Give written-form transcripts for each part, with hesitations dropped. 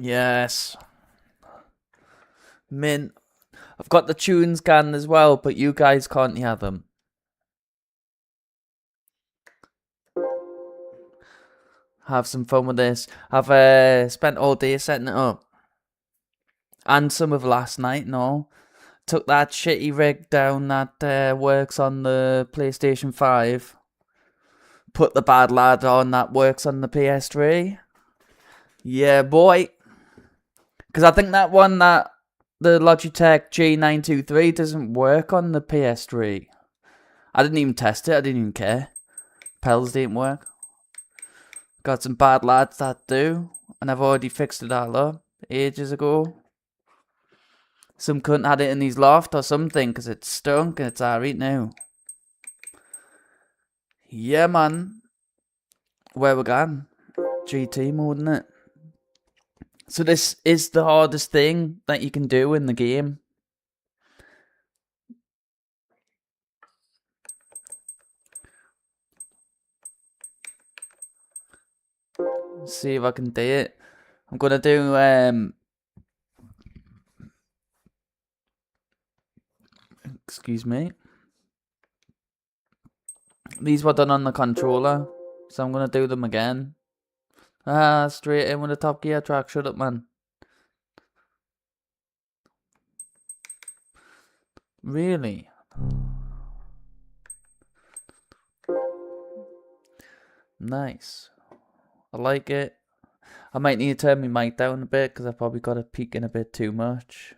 Yes. Mint. I've got the tunes can as well, but you guys can't hear them. Have some fun with this. I've spent all day setting it up. And some of last night, no. Took that shitty rig down that works on the PlayStation 5. Put the bad lad on that works on the PS3. Yeah, boy. Because I think that one, that the Logitech G923 doesn't work on the PS3. I didn't even test it. I didn't even care. Pedals didn't work. Got some bad lads that do. And I've already fixed it all up ages ago. Some cunt had it in his loft or something because it stunk and it's alright now. Yeah, man. Where we going? GT mode, isn't it? So this is the hardest thing that you can do in the game. Let's see if I can do it. I'm gonna do excuse me. These were done on the controller, so I'm gonna do them again. Straight in with the Top Gear track. Shut up, man. Really? Nice. I like it. I might need to turn my mic down a bit because I've probably got it peaking a bit too much.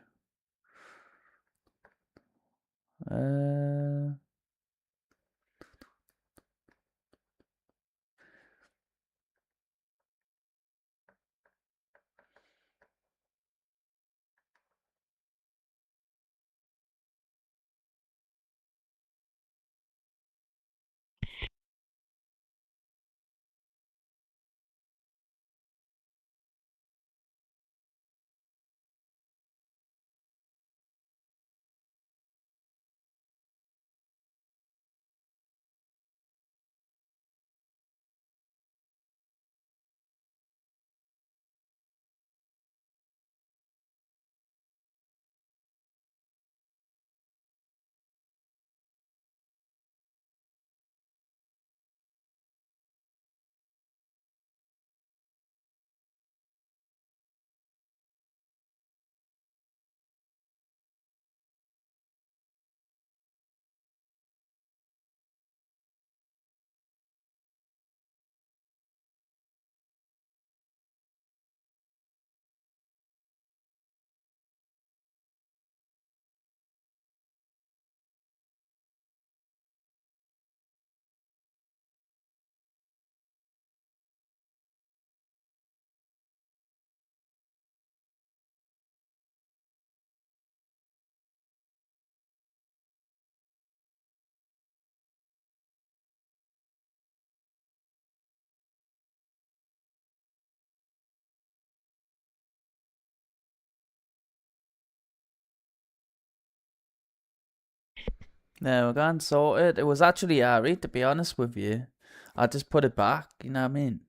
There we go, and sorted. It was actually alright, to be honest with you. I just put it back, you know what I mean?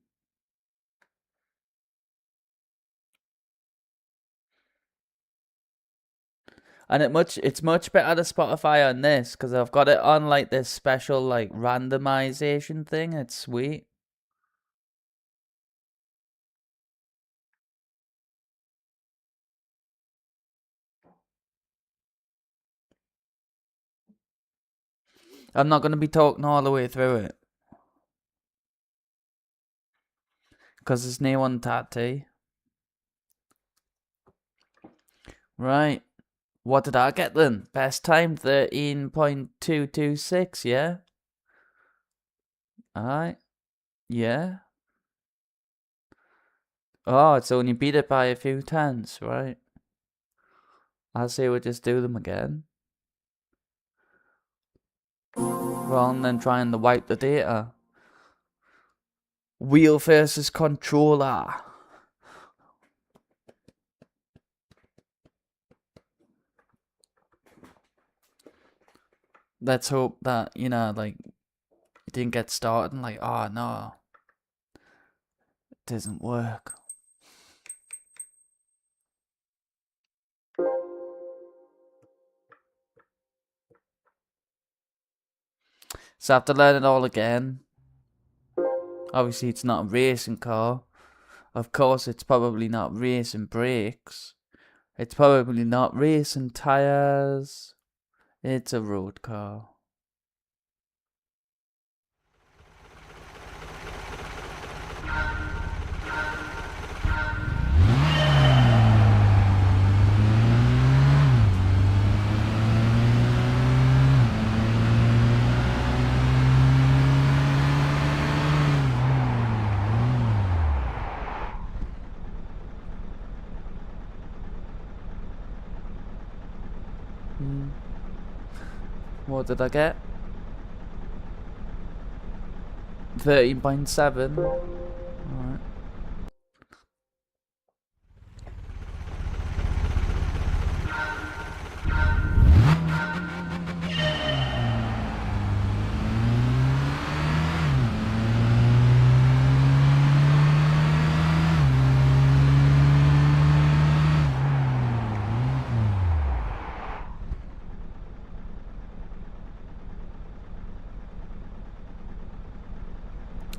And it's much better to Spotify on this because I've got it on like this special like randomization thing. It's sweet. I'm not gonna be talking all the way through it because there's no one tattoo. Right. What did I get then? Best time 13.226, yeah? Alright. Yeah. Oh, it's only beat it by a few tenths, right? I say we just do them again. Rather than trying to wipe the data. Wheel versus controller. Let's hope that, you know, like, it didn't get started and like, oh no, it doesn't work. So I have to learn it all again. Obviously, it's not a racing car. Of course, it's probably not racing brakes. It's probably not racing tires. It's a road car. What did I get? 13.7. Alright.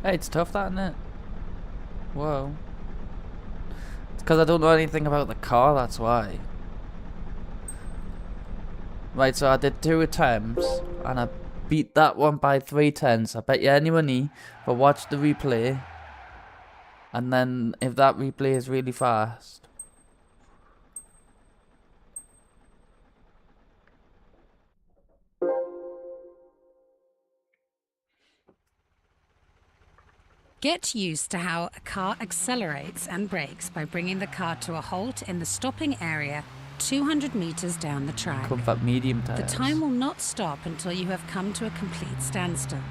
Hey, it's tough, that, isn't it? Whoa. It's because I don't know anything about the car, that's why. Right, so I did 2 attempts, and I beat that one by 3/10. I bet you any money, but watch the replay. And then, if that replay is really fast. Get used to how a car accelerates and brakes by bringing the car to a halt in the stopping area 200 meters down the track. Comfort medium tires. The time will not stop until you have come to a complete standstill,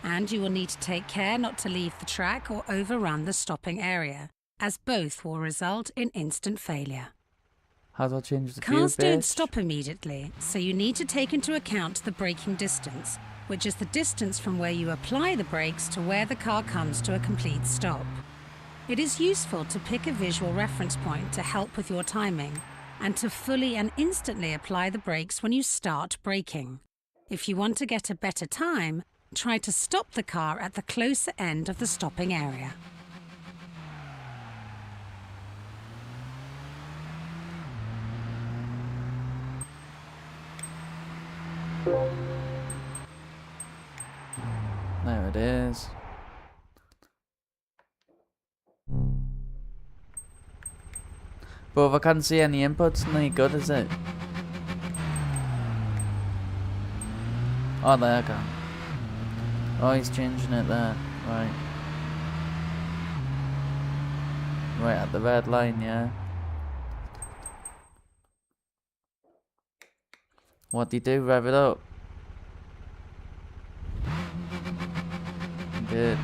and you will need to take care not to leave the track or overrun the stopping area, as both will result in instant failure. How do I change the view, Cars don't bitch? stop immediately, so you need to take into account the braking distance, which is the distance from where you apply the brakes to where the car comes to a complete stop. It is useful to pick a visual reference point to help with your timing, and to fully and instantly apply the brakes when you start braking. If you want to get a better time, try to stop the car at the closer end of the stopping area. There it is. But if I can't see any inputs, no good, is it? Oh, there I can. Oh, he's changing it there. Right. Right at the red line, yeah. What do you do? Rev it up. Good.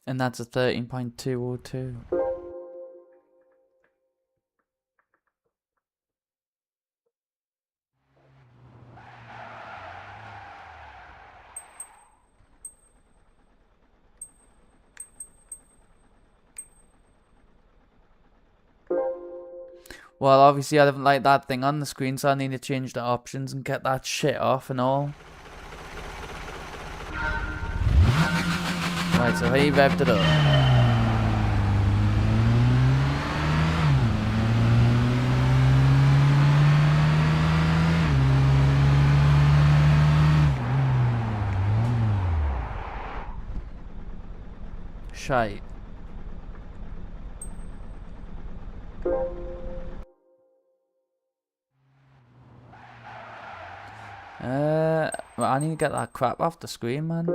And that's a 13.202. Well, obviously I didn't like that thing on the screen, so I need to change the options and get that shit off and all. Right, so he revved it up. Shite. Well, I need to get that crap off the screen, man.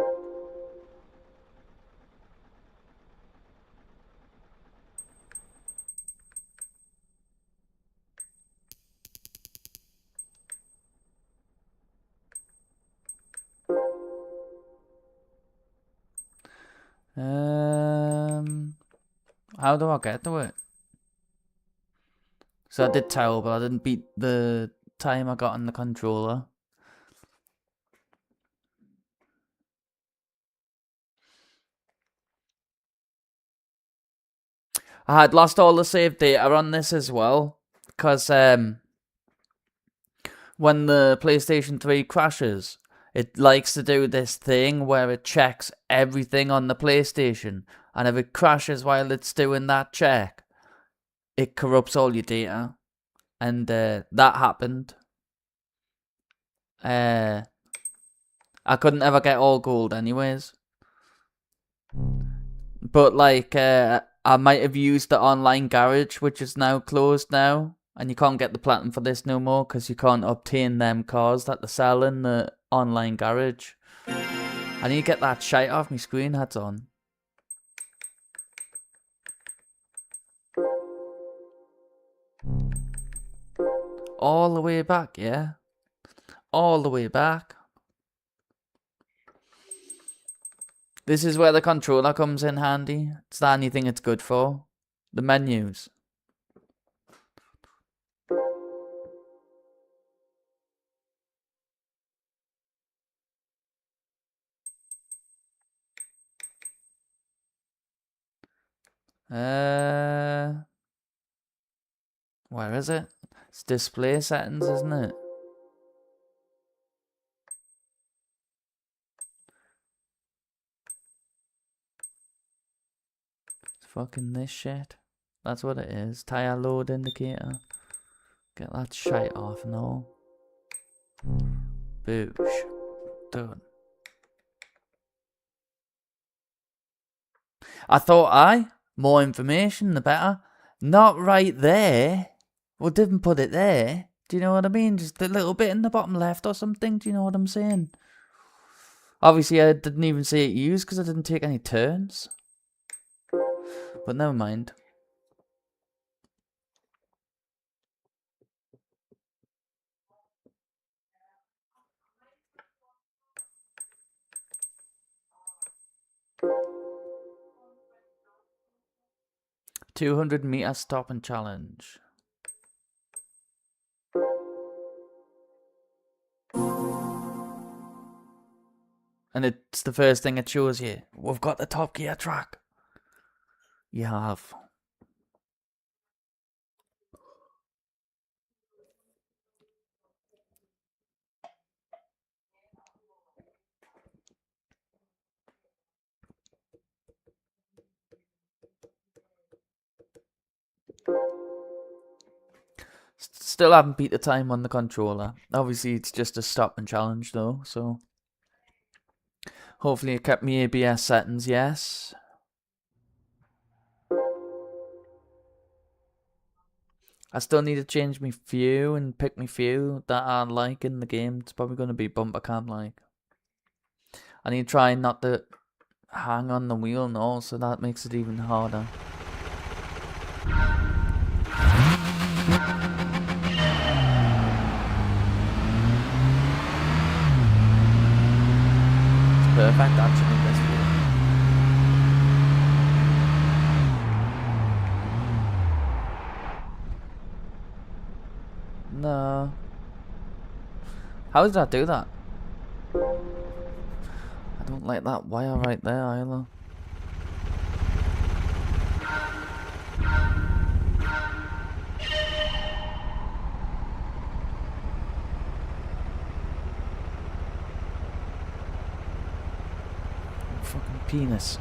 How do I get to it? So I did tell, but I didn't beat the time I got on the controller. I had lost all the saved data on this as well, because when the PlayStation 3 crashes, it likes to do this thing where it checks everything on the PlayStation, and if it crashes while it's doing that check, it corrupts all your data, and that happened. I couldn't ever get all gold anyways. But like, I might have used the online garage, which is now closed now. And you can't get the platinum for this no more, because you can't obtain them cars that they sell in the online garage. I need to get that shite off my screen, hats on. All the way back, yeah? All the way back. This is where the controller comes in handy. It's the only thing it's good for. The menus. Where is it? It's display settings, isn't it? It's fucking this shit. That's what it is. Tire load indicator. Get that shite off and all. Boosh. Done. I thought, more information the better. Not right there. Well, didn't put it there. Do you know what I mean? Just a little bit in the bottom left or something. Do you know what I'm saying? Obviously, I didn't even see it used because I didn't take any turns. But never mind. $200-meter stop and challenge. And it's the first thing it shows you. We've got the Top Gear track. You have. Still haven't beat the time on the controller. Obviously, it's just a stop and challenge though, so... Hopefully it kept me ABS settings, yes. I still need to change my view and pick my view that I like in the game. It's probably going to be bumper cam like. I need to try not to hang on the wheel now, so that makes it even harder. It's perfect actually, this view. No. How did I do that? I don't like that wire right there either. Fucking penis.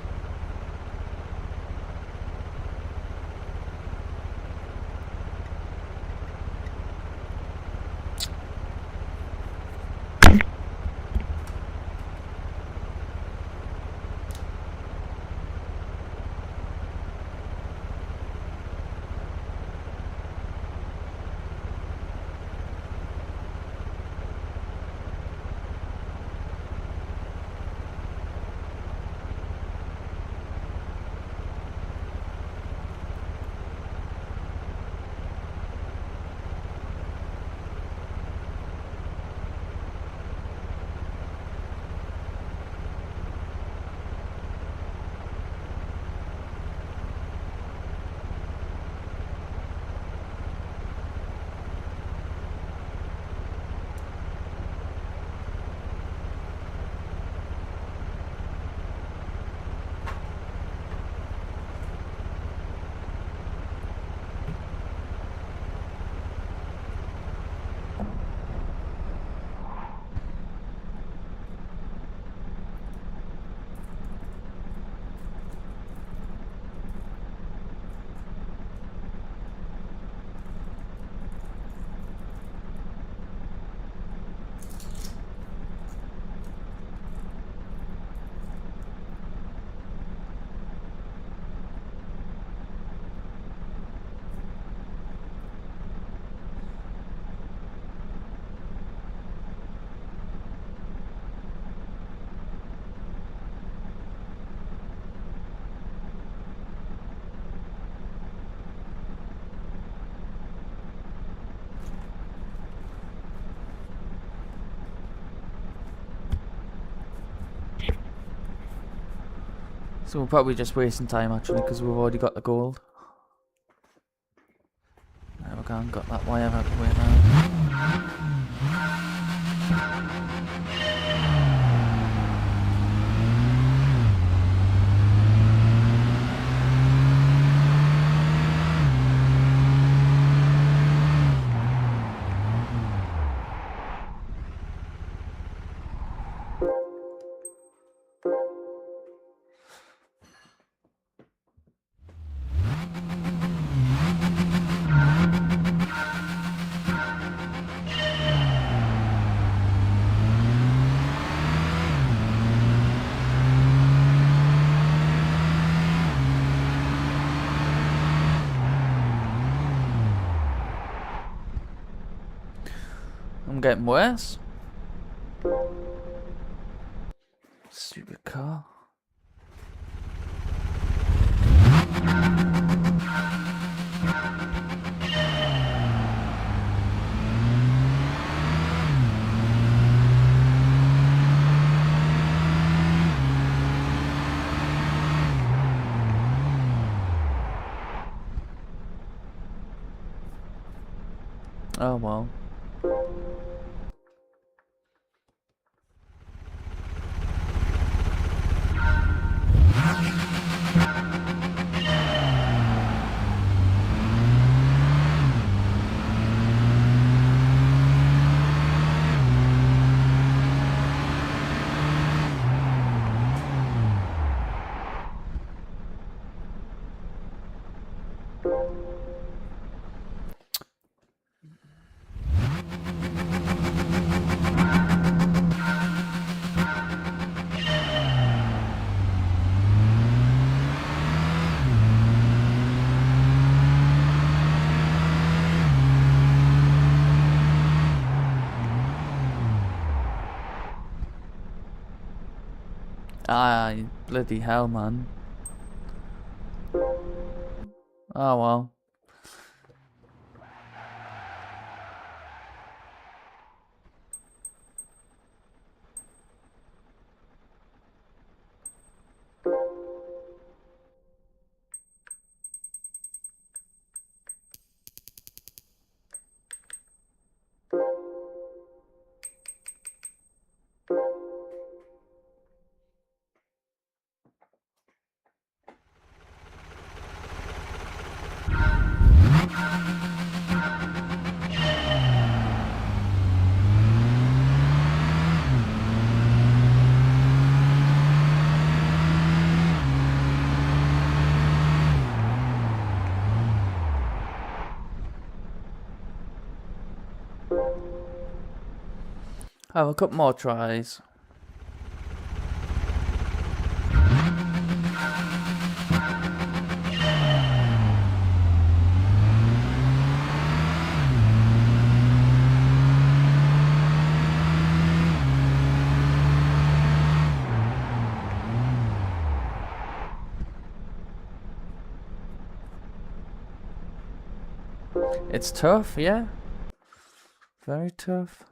So we're probably just wasting time actually because we've already got the gold. There we go, got that wire out the way now. I'm getting worse. Stupid car. Oh well. Aye, bloody hell, man. Oh well. Have a couple more tries. It's tough, yeah. Very tough.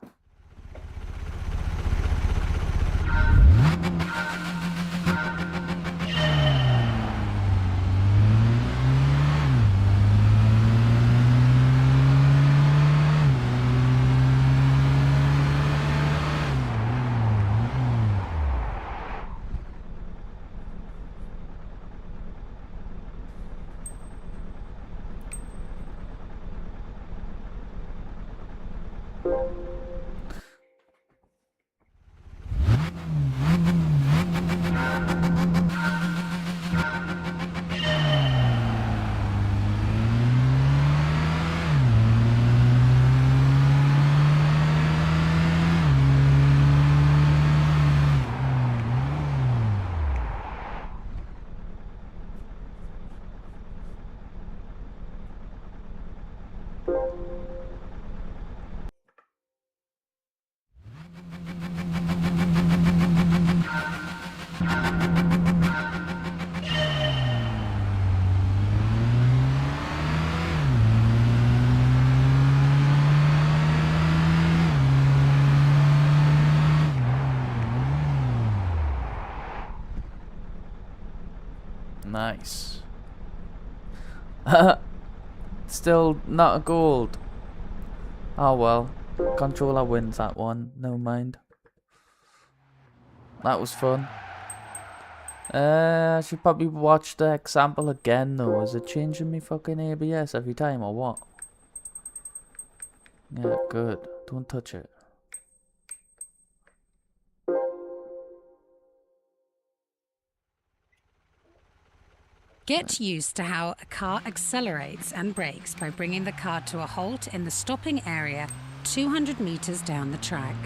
Nice. Still not a gold. Oh well. Controller wins that one. No mind. That was fun. I should probably watch the example again though. Is it changing me fucking ABS every time or what? Yeah, good. Don't touch it. Get used to how a car accelerates and brakes by bringing the car to a halt in the stopping area 200 meters down the track.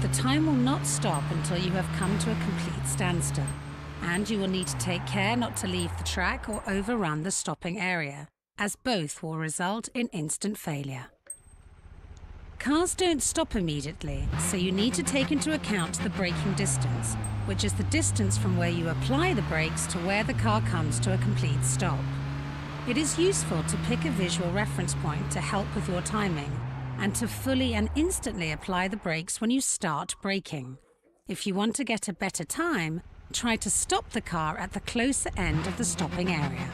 The time will not stop until you have come to a complete standstill, and you will need to take care not to leave the track or overrun the stopping area, as both will result in instant failure. Cars don't stop immediately, so you need to take into account the braking distance, which is the distance from where you apply the brakes to where the car comes to a complete stop. It is useful to pick a visual reference point to help with your timing, and to fully and instantly apply the brakes when you start braking. If you want to get a better time, try to stop the car at the closer end of the stopping area.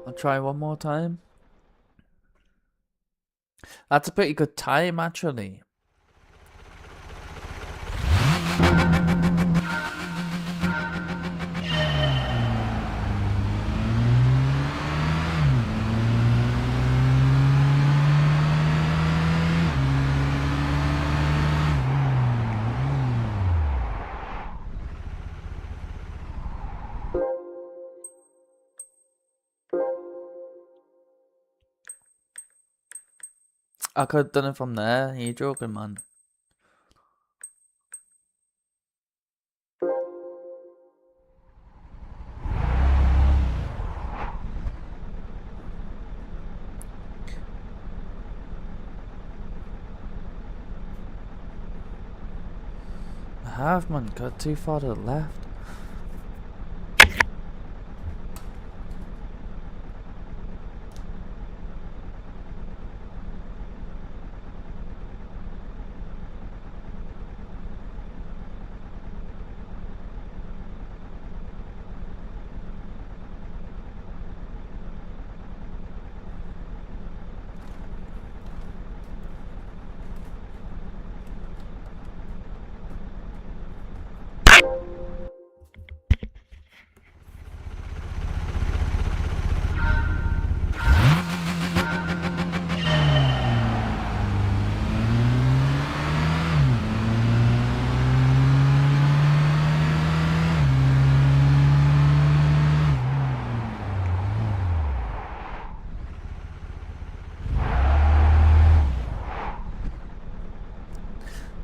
I'll try one more time. That's a pretty good time actually. I could have done it from there. You're joking, man. I have, man. Got too far to the left.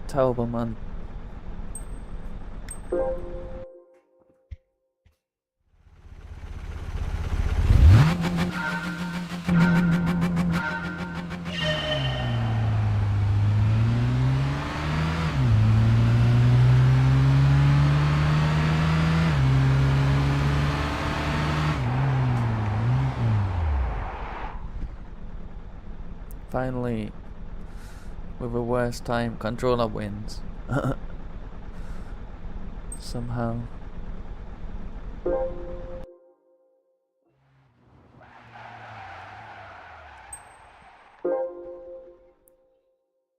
Terrible, man. Finally, with a worse time, controller wins. Somehow.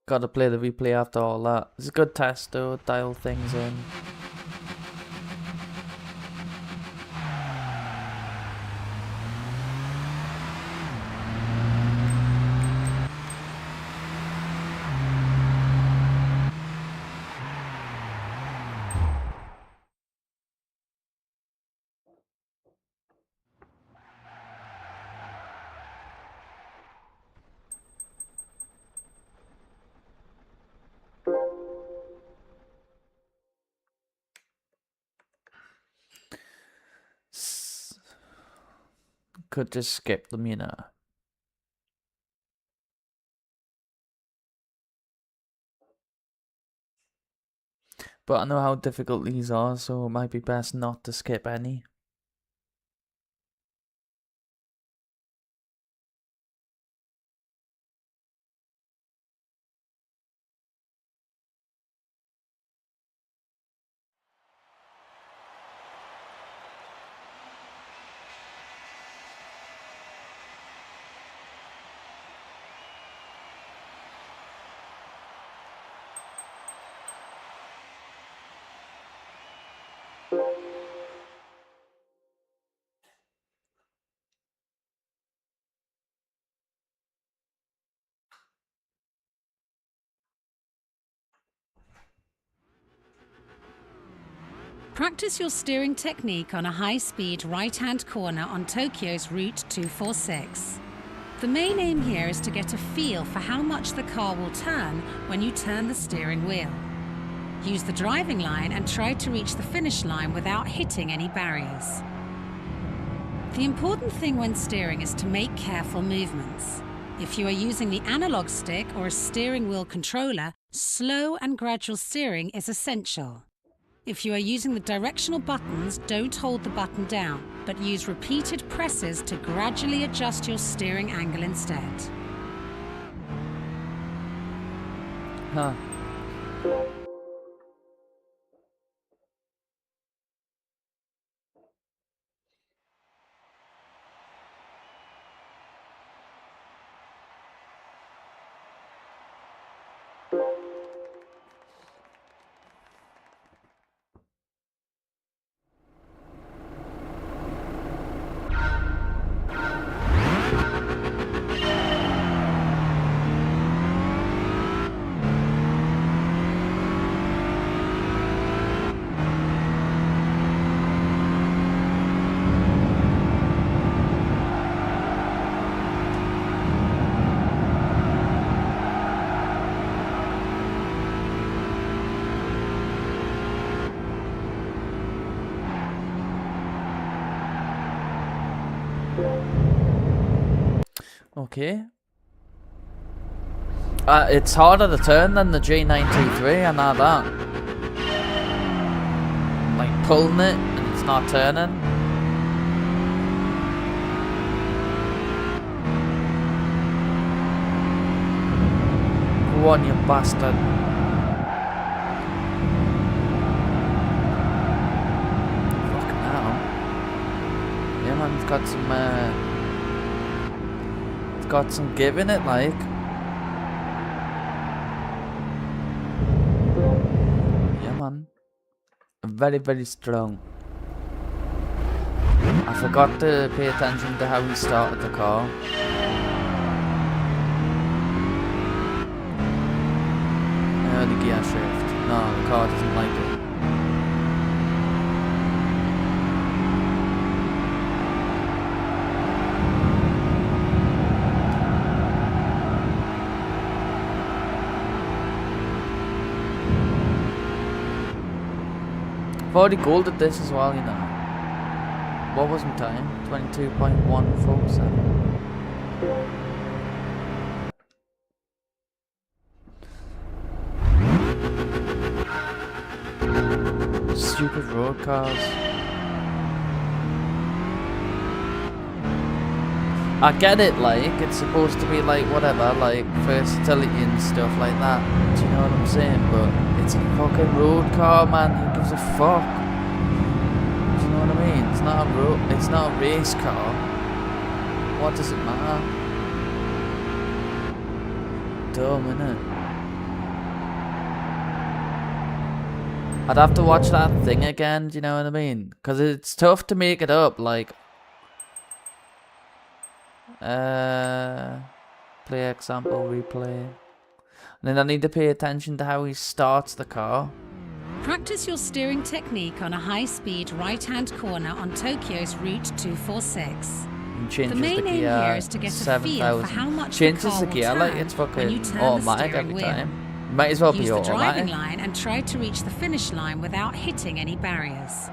Gotta play the replay after all that. It's a good test though, dial things in. could just skip them, you know. But I know how difficult these are, so it might be best not to skip any. Practice your steering technique on a high-speed right-hand corner on Tokyo's Route 246. The main aim here is to get a feel for how much the car will turn when you turn the steering wheel. Use the driving line and try to reach the finish line without hitting any barriers. The important thing when steering is to make careful movements. If you are using the analog stick or a steering wheel controller, slow and gradual steering is essential. If you are using the directional buttons, don't hold the button down, but use repeated presses to gradually adjust your steering angle instead. Huh. Okay. It's harder to turn than the G923, I know that. Like pulling it and it's not turning. Go on, you bastard. Fucking hell. Yeah, man, it's got some give in it, like. Yeah, man. Very, very strong. I forgot to pay attention to how he started the car. The gear shift. No, the car doesn't like it. I've already golded this as well, you know. What was my time? 22.147. Stupid road cars. I get it, like, it's supposed to be like whatever, like versatility and stuff like that. Do you know what I'm saying? But it's a fucking road car, man. Who gives a fuck? Do you know what I mean? It's not a it's not a race car. What does it matter? Dumb, innit? I'd have to watch that thing again, do you know what I mean? Because it's tough to make it up, like... play example, replay. And then I need to pay attention to how he starts the car. Practice your steering technique on a high-speed right-hand corner on Tokyo's Route 246. And changes the main the aim gear here is to get a feel for how much changes the car the gear will like turn it's when you fucking turn the automatic steering every wheel. time. Might as well Use be the automatic. driving line and try to reach the finish line without hitting any barriers.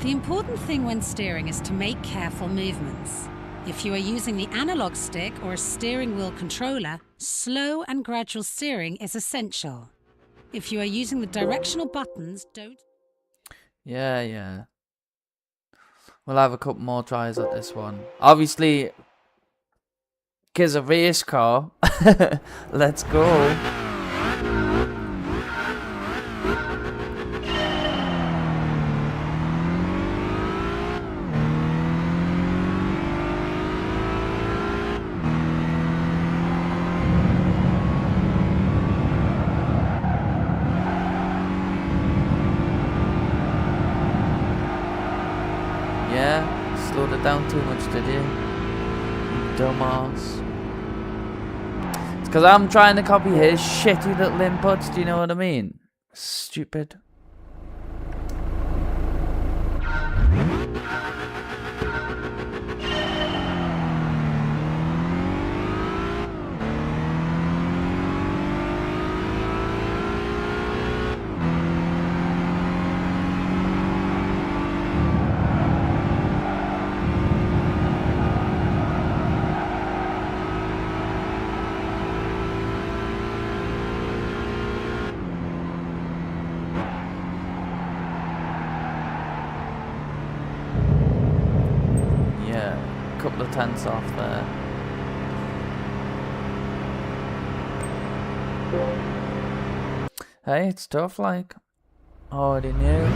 The important thing when steering is to make careful movements. If you are using the analog stick or a steering wheel controller, slow and gradual steering is essential. If you are using the directional buttons, don't... Yeah. We'll have a couple more tries at this one. Obviously, because a race car. Let's go. Yeah, slowed it down too much, did you? Dumbass. It's because I'm trying to copy his shitty little inputs, do you know what I mean? Stupid. Couple of tenths off there. Hey, it's tough, like. Already knew.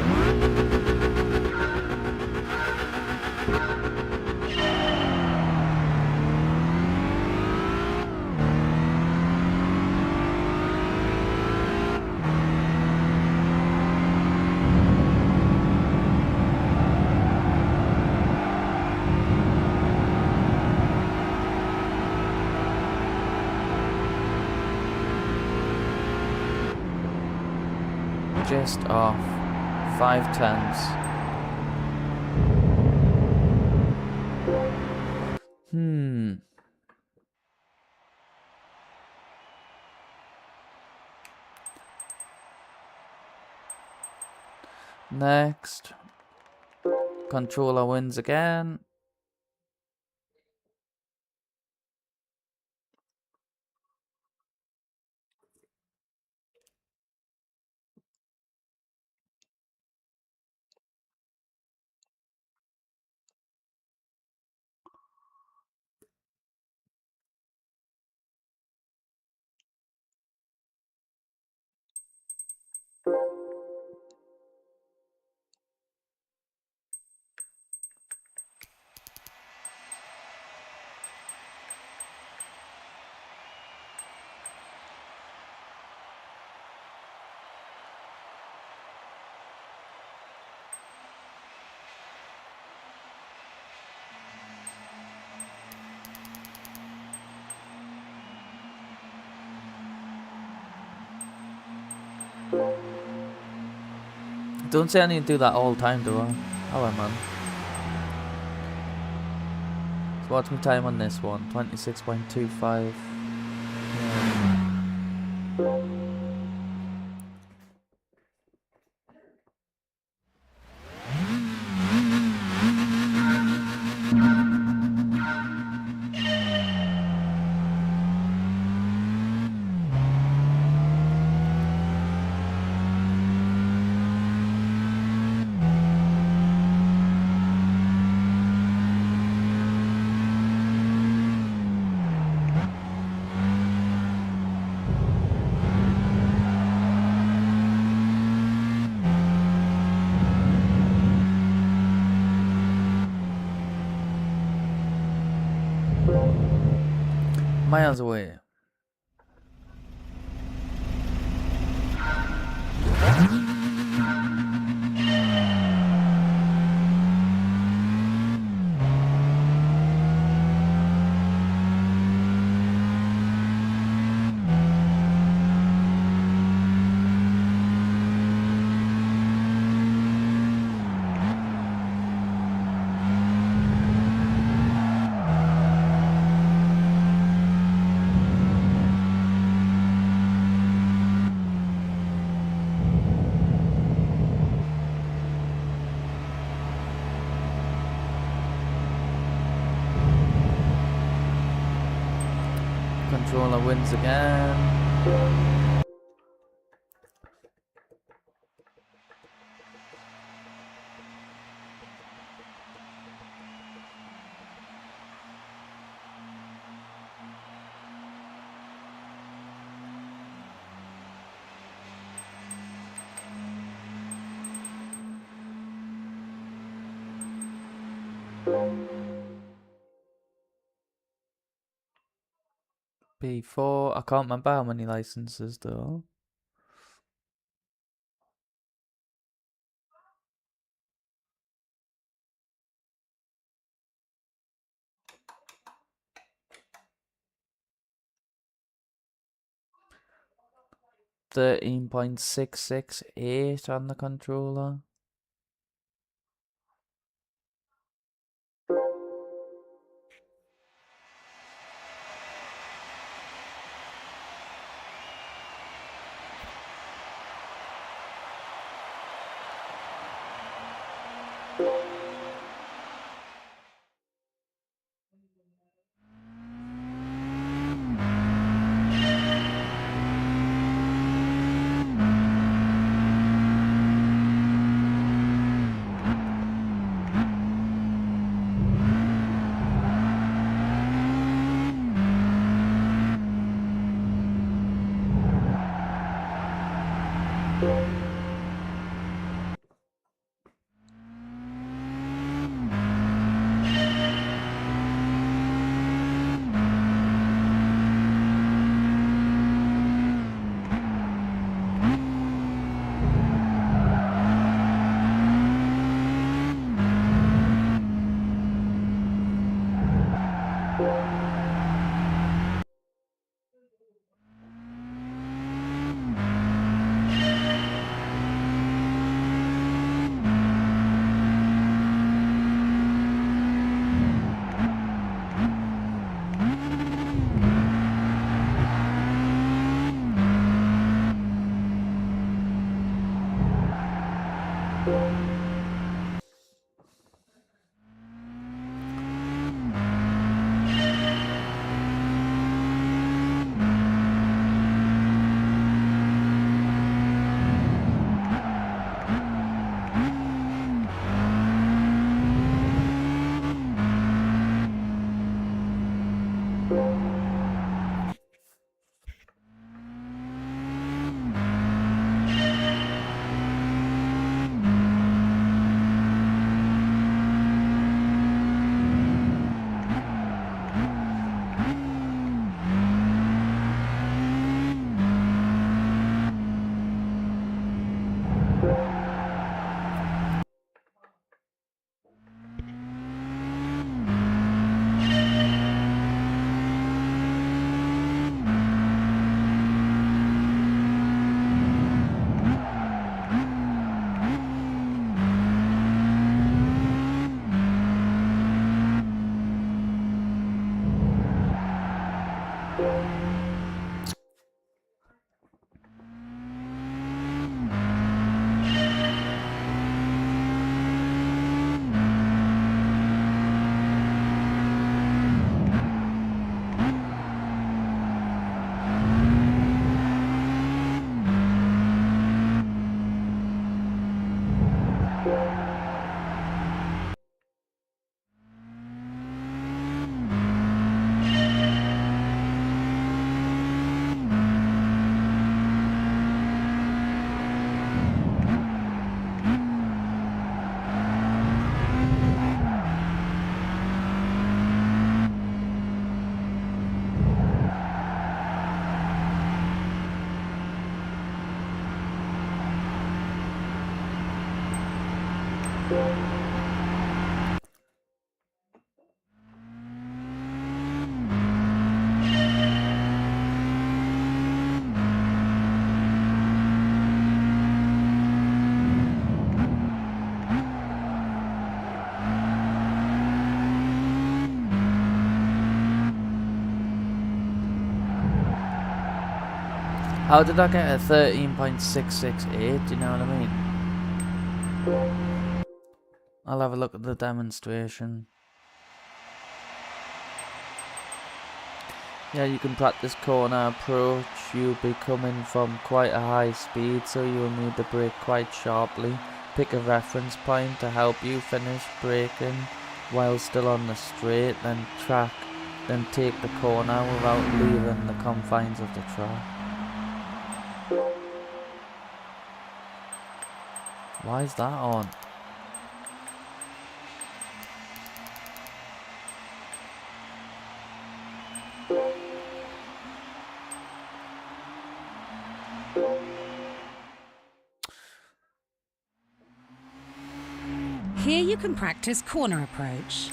Just off 5/10. Next. Controller wins again. Don't say I need to do that all the time, do I? Oh well, man. So what's my time on this one? 26.25. Miles away. controller wins again. B4. I can't remember how many licenses though. $13.668 on the controller. How did I get a 13.668? Do you know what I mean? I'll have a look at the demonstration. Yeah, you can practice corner approach. You'll be coming from quite a high speed, so you'll need to brake quite sharply. Pick a reference point to help you finish braking while still on the straight, then take the corner without leaving the confines of the track. Why is that on? Here you can practice corner approach.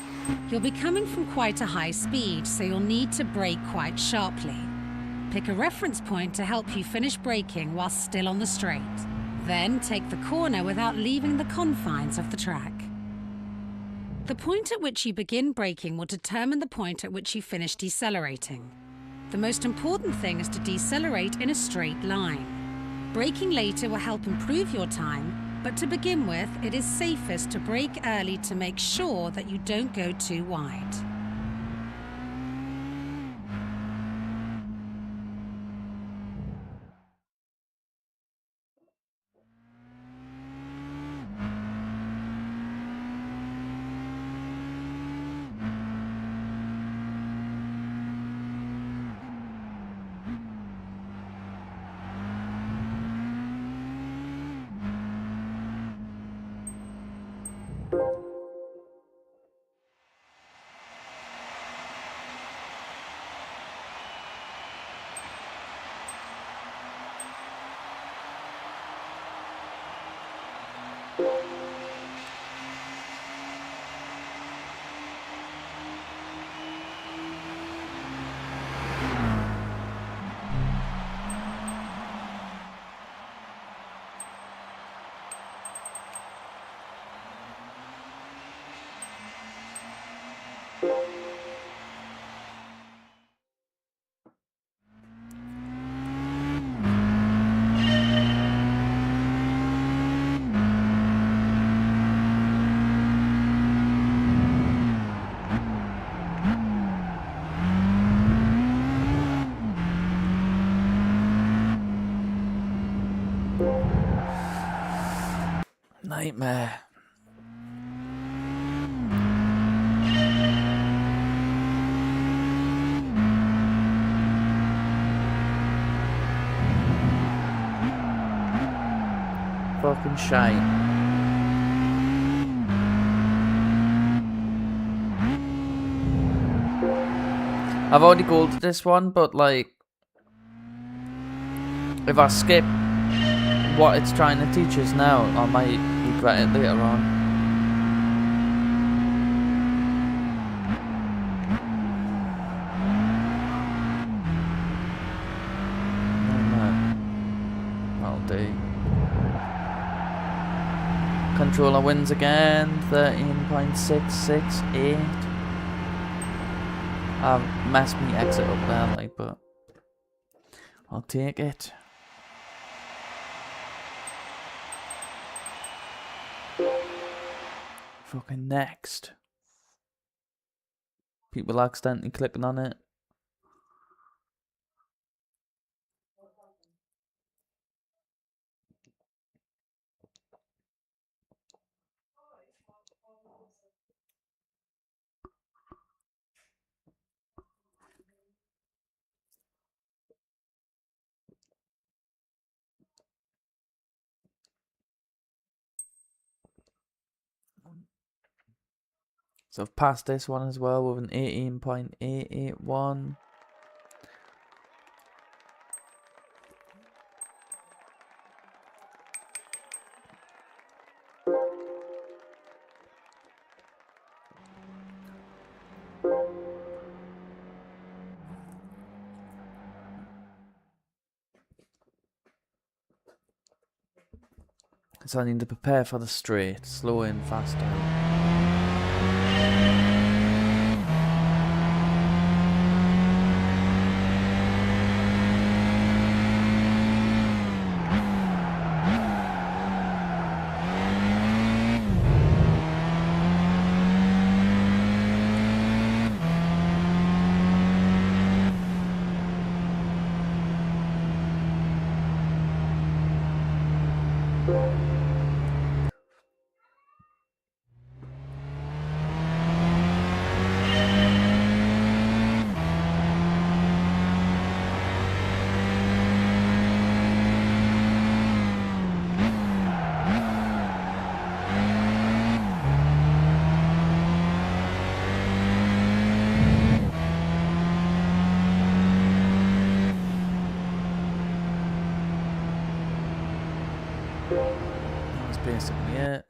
You'll be coming from quite a high speed, so you'll need to brake quite sharply. Pick a reference point to help you finish braking while still on the straight. Then take the corner without leaving the confines of the track. The point at which you begin braking will determine the point at which you finish decelerating. The most important thing is to decelerate in a straight line. Braking later will help improve your time, but to begin with, it is safest to brake early to make sure that you don't go too wide. Nightmare. Fucking shite. I've already golded this one, but like, if I skip what it's trying to teach us now, I might regret it later on. That'll do. Controller wins again, 13.668. I've messed me exit up there, like, but I'll take it. Fucking next. People accidentally clicking on it. So I've passed this one as well with an 18.881. So I need to prepare for the straight, slow in, fast out. basically it.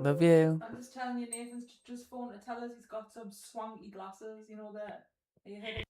Love you. I'm just telling you, Nathan's just phoned to tell us he's got some swanky glasses, you know, that you hit it.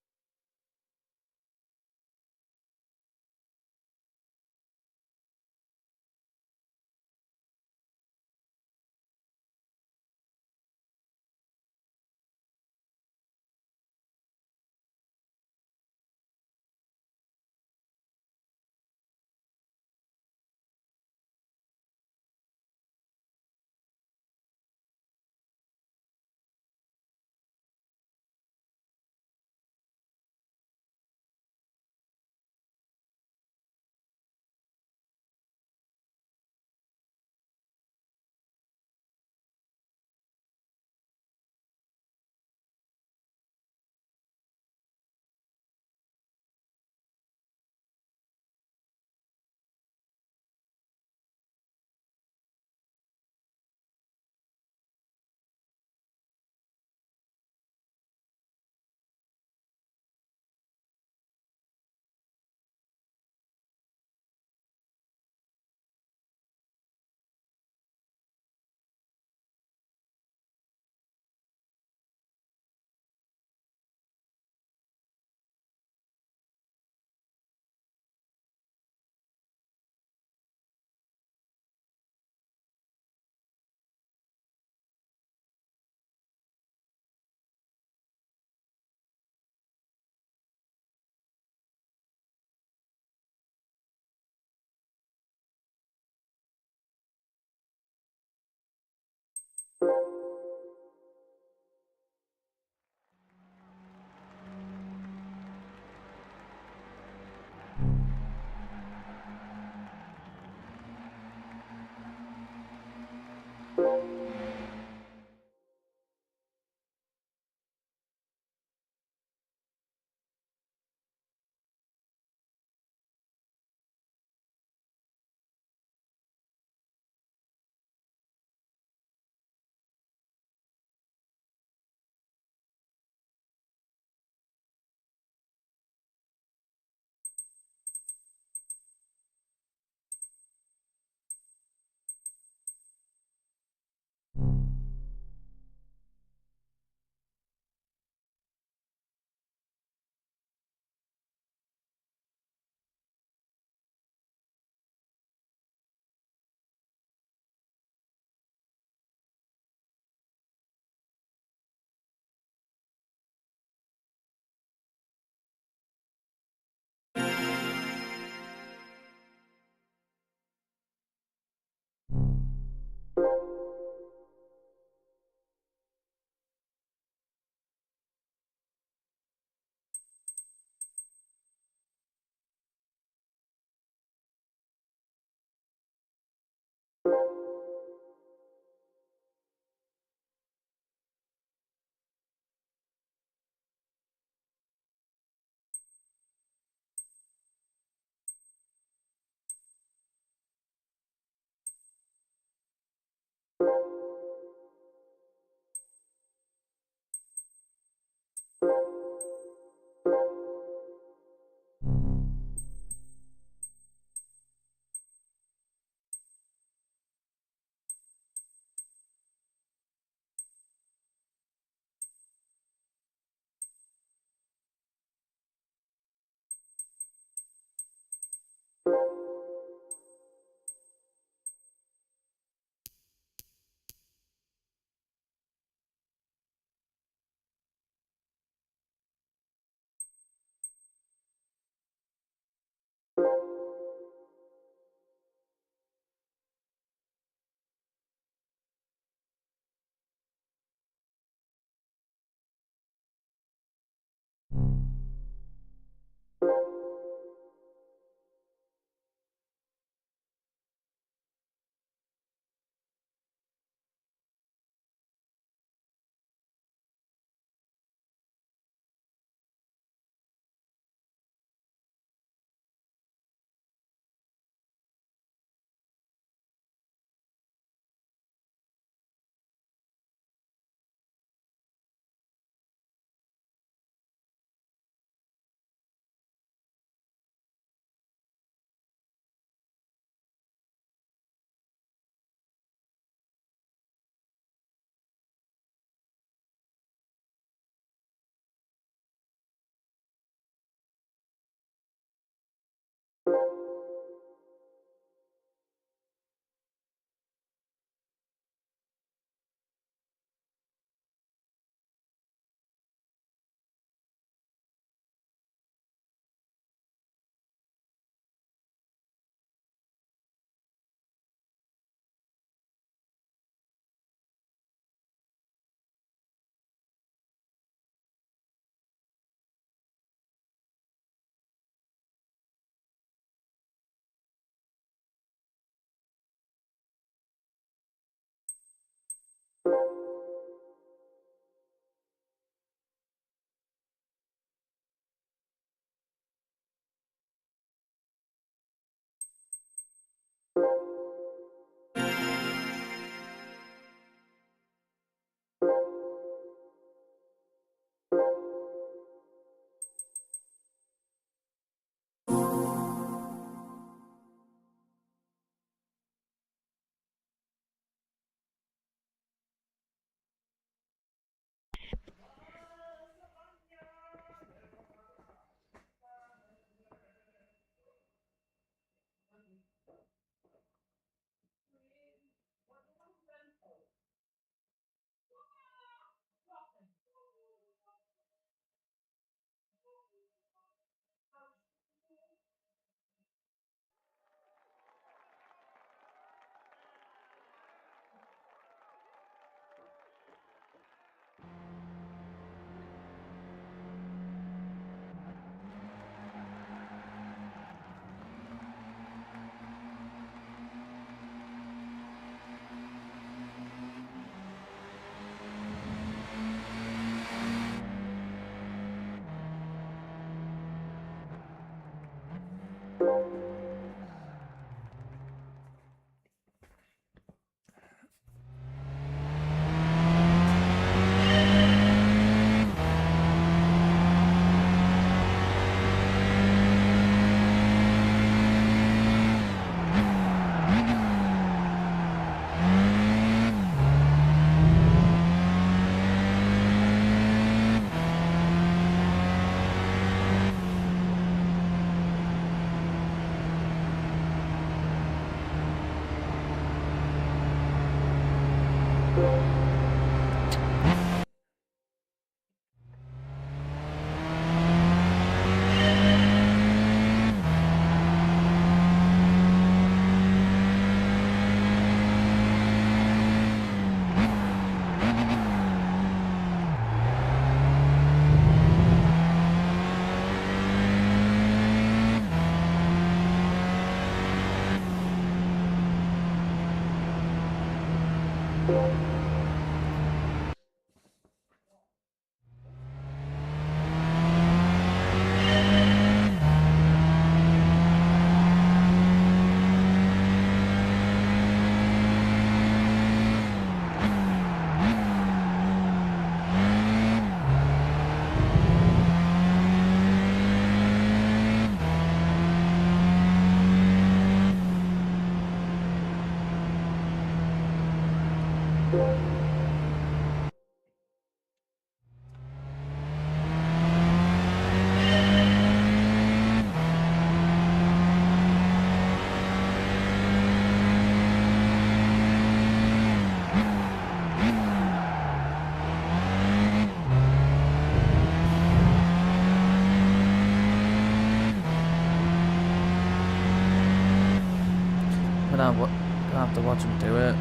Gonna have to watch him do it.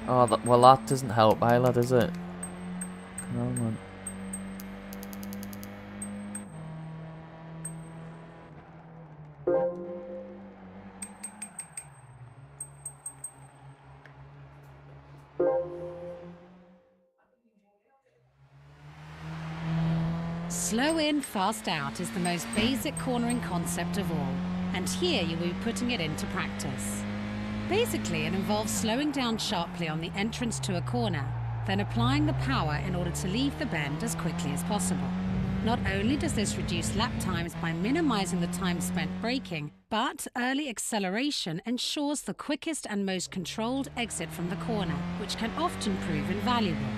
Oh, well, that doesn't help either, does it? Come on, man. Slow in, fast out is the most basic cornering concept of all, and here you will be putting it into practice. Basically, it involves slowing down sharply on the entrance to a corner, then applying the power in order to leave the bend as quickly as possible. Not only does this reduce lap times by minimizing the time spent braking, but early acceleration ensures the quickest and most controlled exit from the corner, which can often prove invaluable.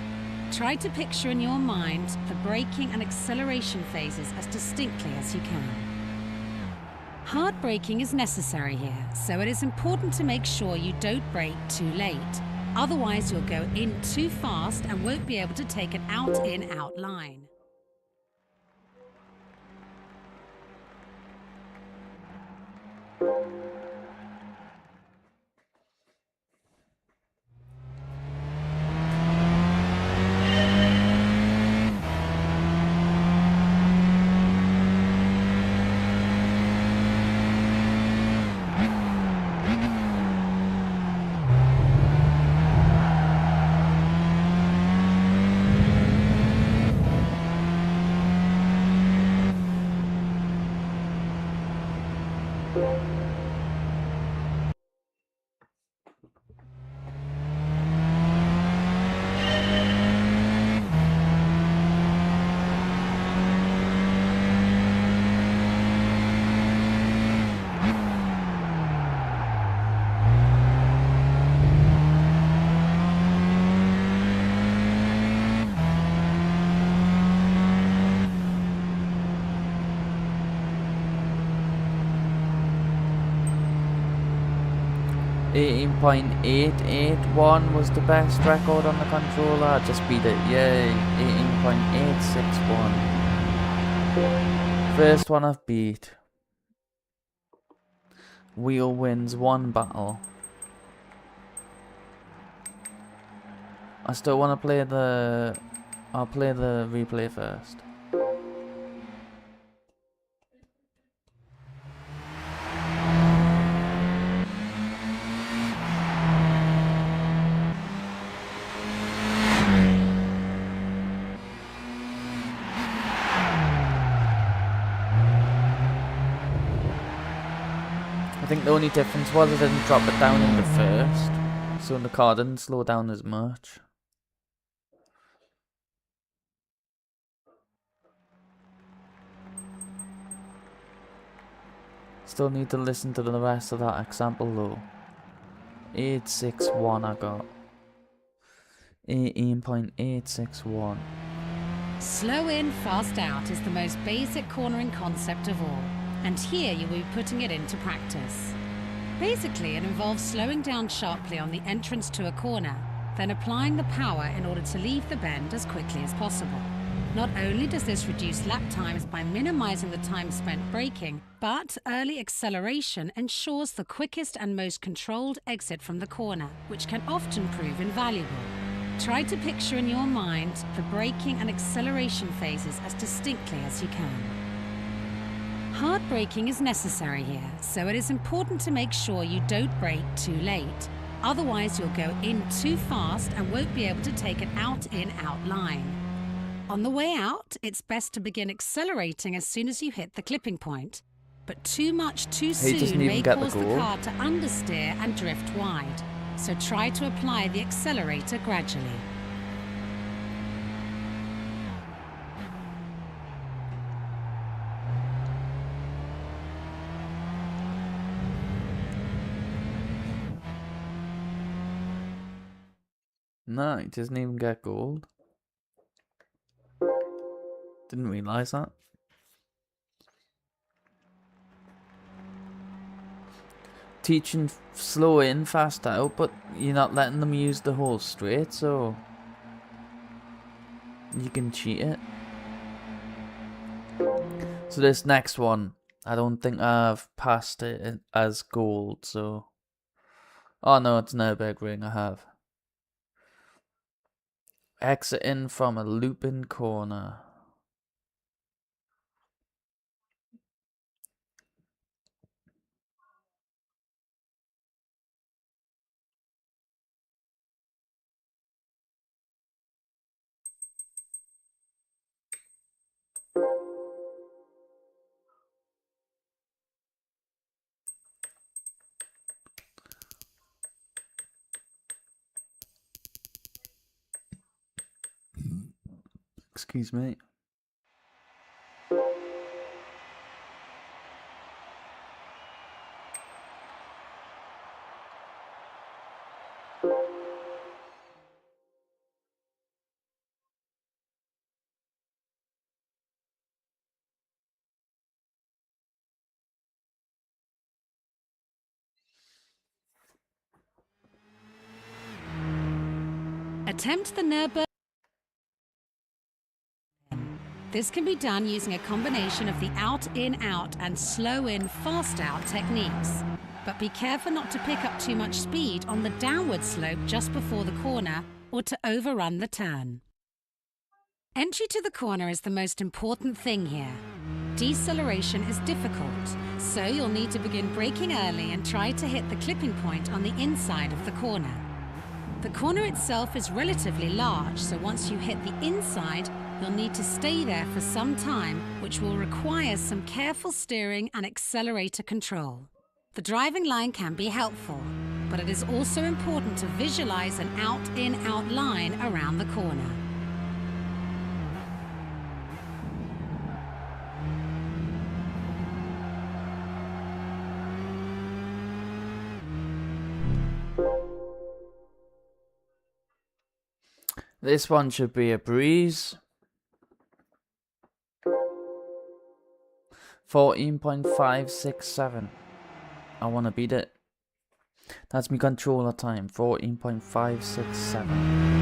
Try to picture in your mind the braking and acceleration phases as distinctly as you can. Hard braking is necessary here, so it is important to make sure you don't brake too late. Otherwise, you'll go in too fast and won't be able to take an out-in-out line. .881 was the best record on the controller. I just beat it, yay. 18.861. First one I've beat. Wheel wins one battle. I still want to play the... I'll play the replay first. I think the only difference was I didn't drop it down in the first, so the car didn't slow down as much. Still need to listen to the rest of that example though. 861 I got. 18.861. Slow in, fast out is the most basic cornering concept of all, and here you will be putting it into practice. Basically, it involves slowing down sharply on the entrance to a corner, then applying the power in order to leave the bend as quickly as possible. Not only does this reduce lap times by minimizing the time spent braking, but early acceleration ensures the quickest and most controlled exit from the corner, which can often prove invaluable. Try to picture in your mind the braking and acceleration phases as distinctly as you can. Hard braking is necessary here, so it is important to make sure you don't brake too late. Otherwise, you'll go in too fast and won't be able to take an out-in-out line. On the way out, it's best to begin accelerating as soon as you hit the clipping point. But too much too soon may cause the car to understeer and drift wide. So try to apply the accelerator gradually. No, it doesn't even get gold. Didn't realise that. Teaching slow in, fast out, but you're not letting them use the whole straight, so you can cheat it. So this next one, I don't think I've passed it as gold, so... Oh no, it's Nürburgring, I have. Exiting from a looping corner. Excuse me. Attempt the Nürburgring. This can be done using a combination of the out-in-out and slow-in, fast-out techniques. But be careful not to pick up too much speed on the downward slope just before the corner or to overrun the turn. Entry to the corner is the most important thing here. Deceleration is difficult, so you'll need to begin braking early and try to hit the clipping point on the inside of the corner. The corner itself is relatively large, so once you hit the inside, you'll need to stay there for some time, which will require some careful steering and accelerator control. The driving line can be helpful, but it is also important to visualize an out-in-out line around the corner. This one should be a breeze. 14.567. I want to beat it. That's my controller time. 14.567.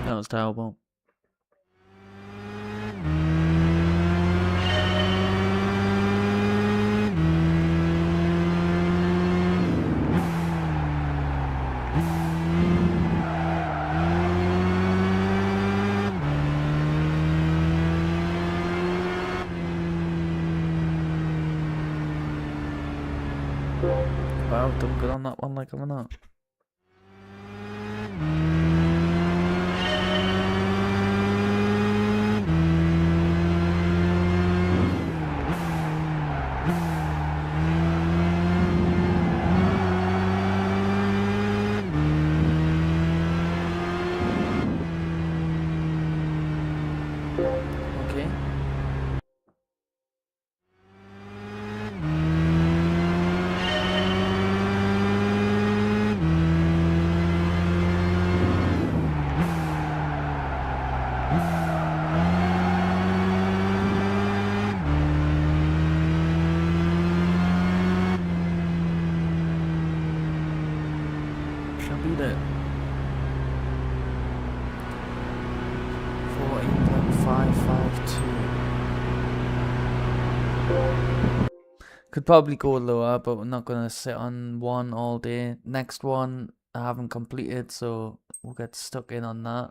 That was terrible. Wow, done good on that one like I'm not. I beat it. 14.552. Could probably go lower, but we're not gonna sit on one all day. Next one I haven't completed, so we'll get stuck in on that.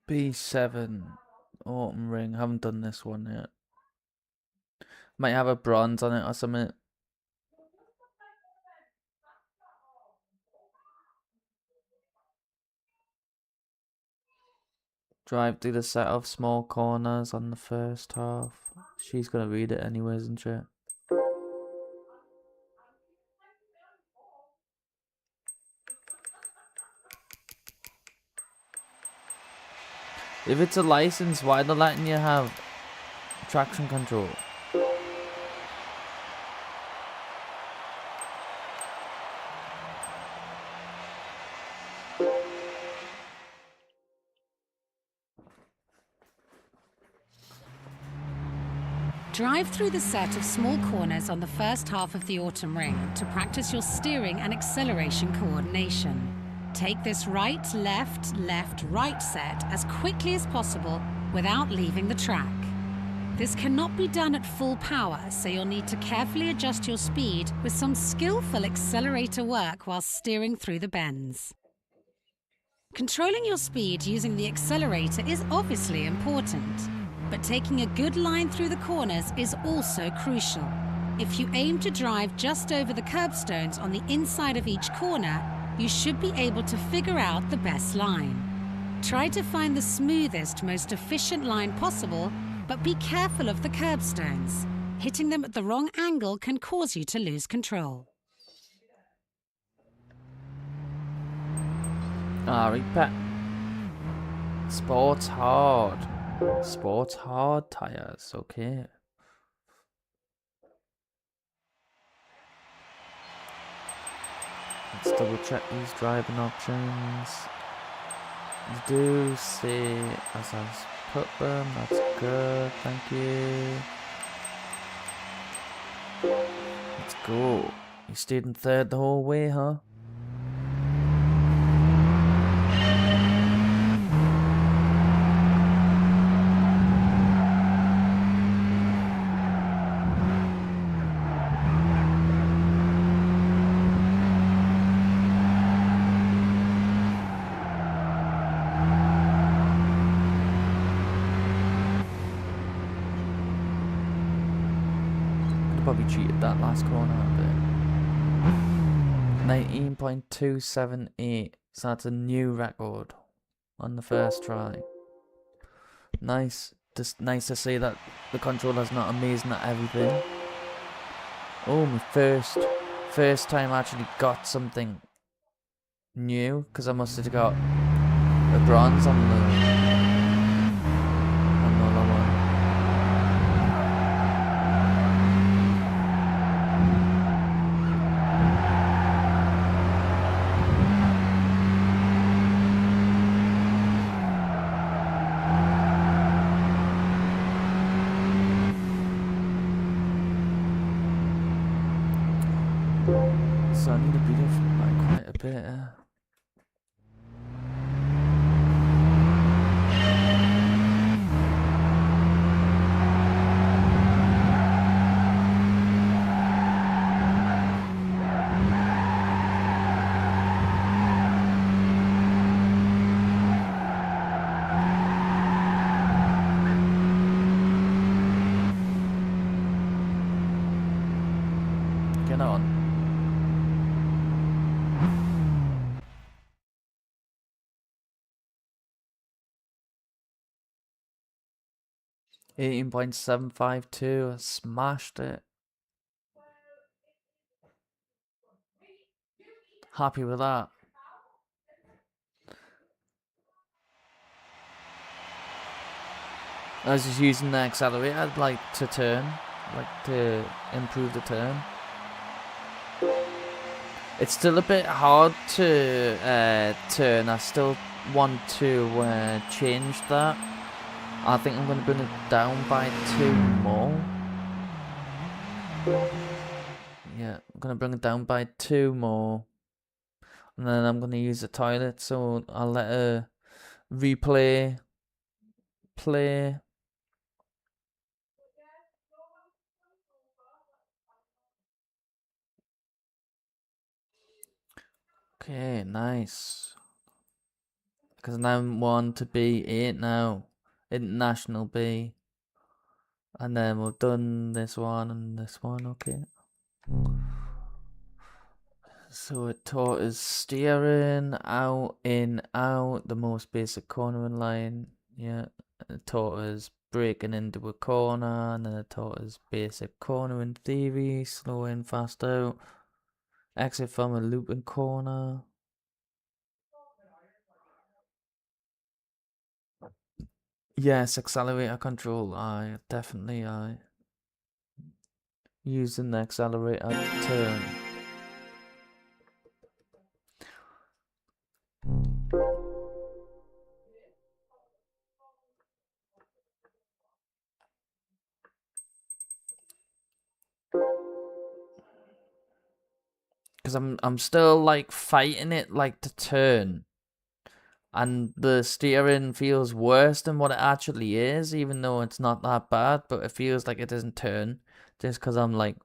B7 Autumn Ring. Haven't done this one yet. Might have a bronze on it or something. Drive through the set of small corners on the first half. She's gonna read it anyways, isn't she? If it's a license, why they're letting you have traction control? Drive through the set of small corners on the first half of the autumn ring to practice your steering and acceleration coordination. Take this right, left, left, right set as quickly as possible without leaving the track. This cannot be done at full power, so you'll need to carefully adjust your speed with some skillful accelerator work while steering through the bends. Controlling your speed using the accelerator is obviously important, but taking a good line through the corners is also crucial. If you aim to drive just over the curbstones on the inside of each corner, you should be able to figure out the best line. Try to find the smoothest, most efficient line possible, but be careful of the curbstones. Hitting them at the wrong angle can cause you to lose control. Repeat. Sports hard. Sports hard tires, okay. Let's double check these driving options. You do see as I've put them, that's good, thank you. Let's go. You stayed in third the whole way, huh? Probably cheated that last corner a bit. 19.278. So that's a new record on the first try. Nice. Just nice to see that the controller's not amazing at everything. Oh, my first time I actually got something new, because I must have got a bronze on the other one. So I need to beat it by quite a bit. Get on. 18.752. Smashed it. Happy with that. I was just using the accelerator, like to turn, like to improve the turn. It's still a bit hard to turn. I still want to change that. I think I'm going to bring it down by 2 more. Yeah, I'm going to bring it down by 2 more. And then I'm going to use the toilet, so I'll let her replay, play. Okay, nice. Because now I want to be 8 now. International B. And then we've done this one and this one, okay. So it taught us steering, out, in, out, the most basic cornering line. Yeah. It taught us breaking into a corner, and then it taught us basic cornering theory, slow in, fast out, exit from a looping corner. Yes, accelerator control, I definitely I using the accelerator turn. Because I'm still like fighting it like to turn, and the steering feels worse than what it actually is, even though it's not that bad, but it feels like it doesn't turn just because I'm like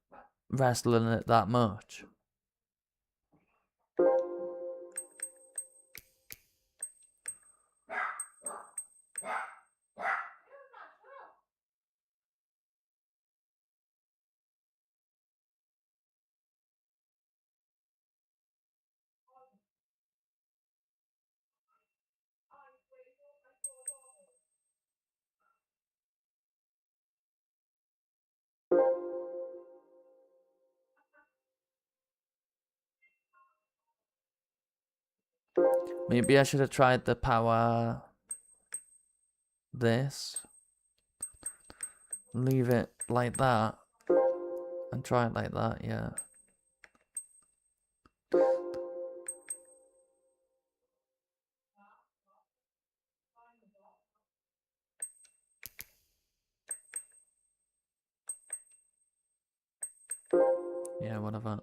wrestling it that much. Maybe I should have tried the power this, leave it like that, and try it like that, yeah. Yeah, whatever.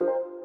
Oh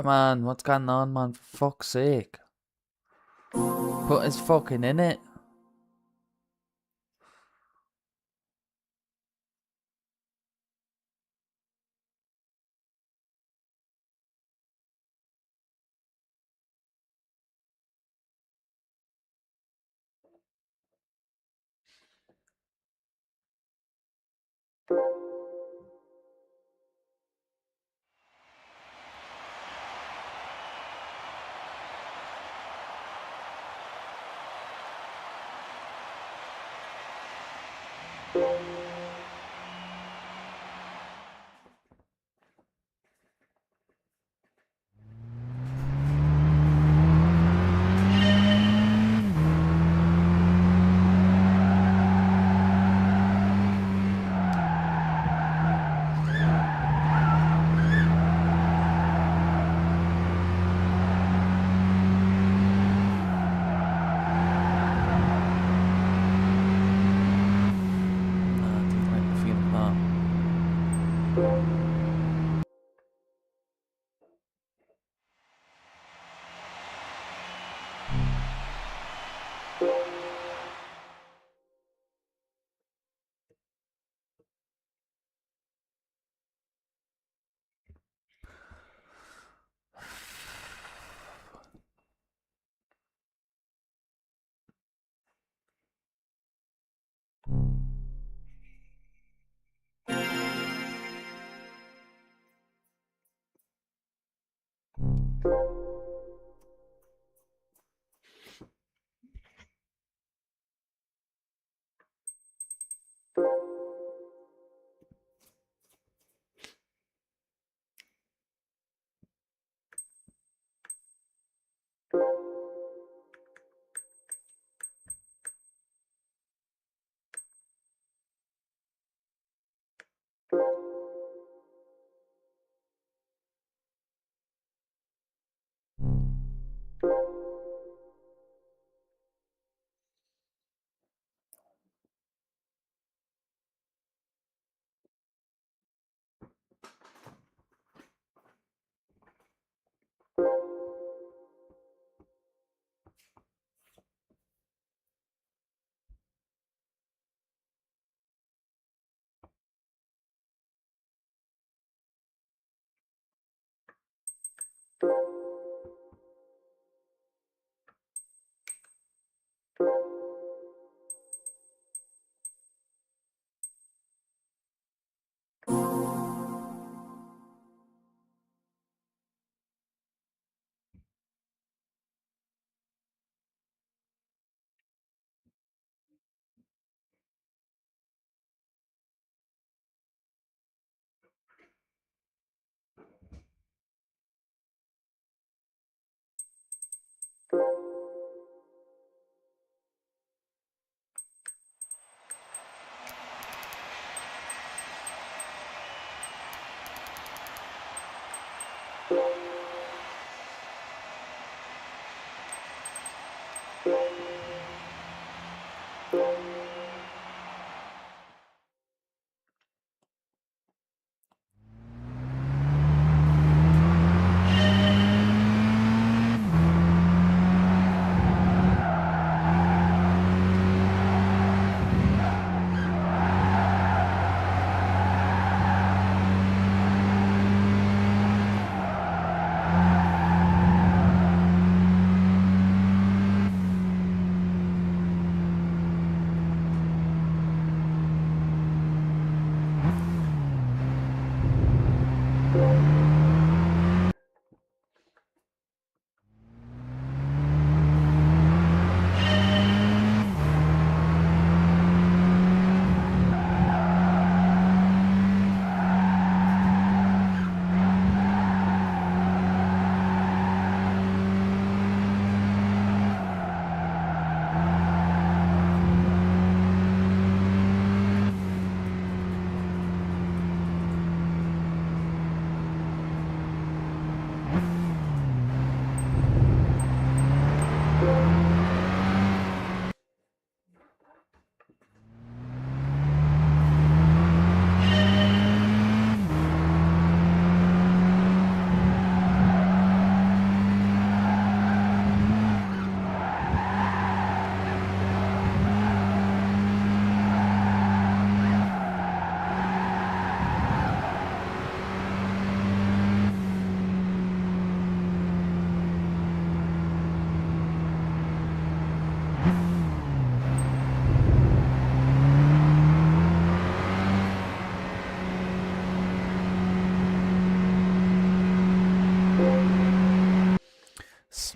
man, what's going on, man? For fuck's sake. Put his fucking in it.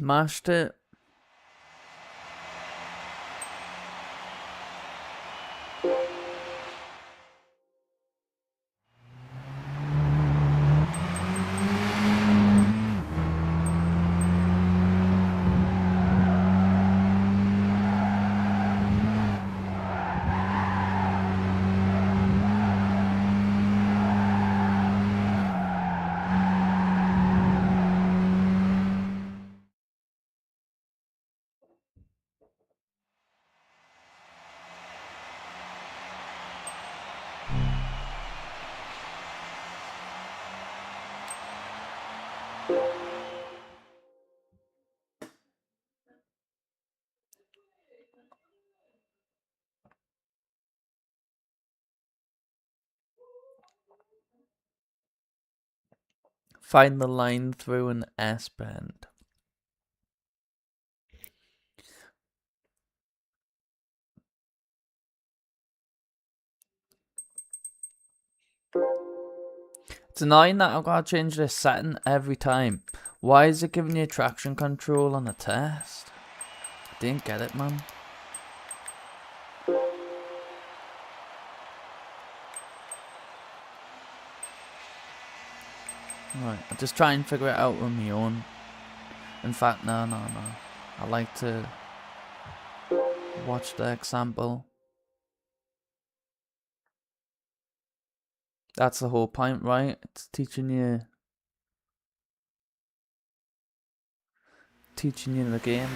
Mashed it. Find the line through an S-bend. It's annoying that I've got to change this setting every time. Why is it giving you traction control on a test? I didn't get it, man. Right, I'll just try and figure it out on my own. In fact, no. I like to watch the example. That's the whole point, right? It's teaching you the game.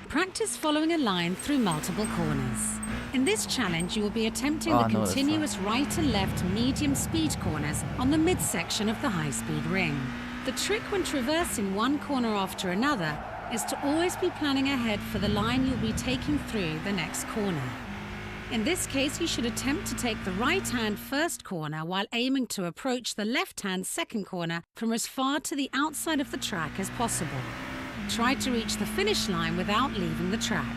Practice following a line through multiple corners. In this challenge, you will be attempting the no, that's continuous right and left medium speed corners on the midsection of the high-speed ring. The trick when traversing one corner after another is to always be planning ahead for the line you'll be taking through the next corner. In this case, you should attempt to take the right-hand first corner while aiming to approach the left-hand second corner from as far to the outside of the track as possible. Try to reach the finish line without leaving the track.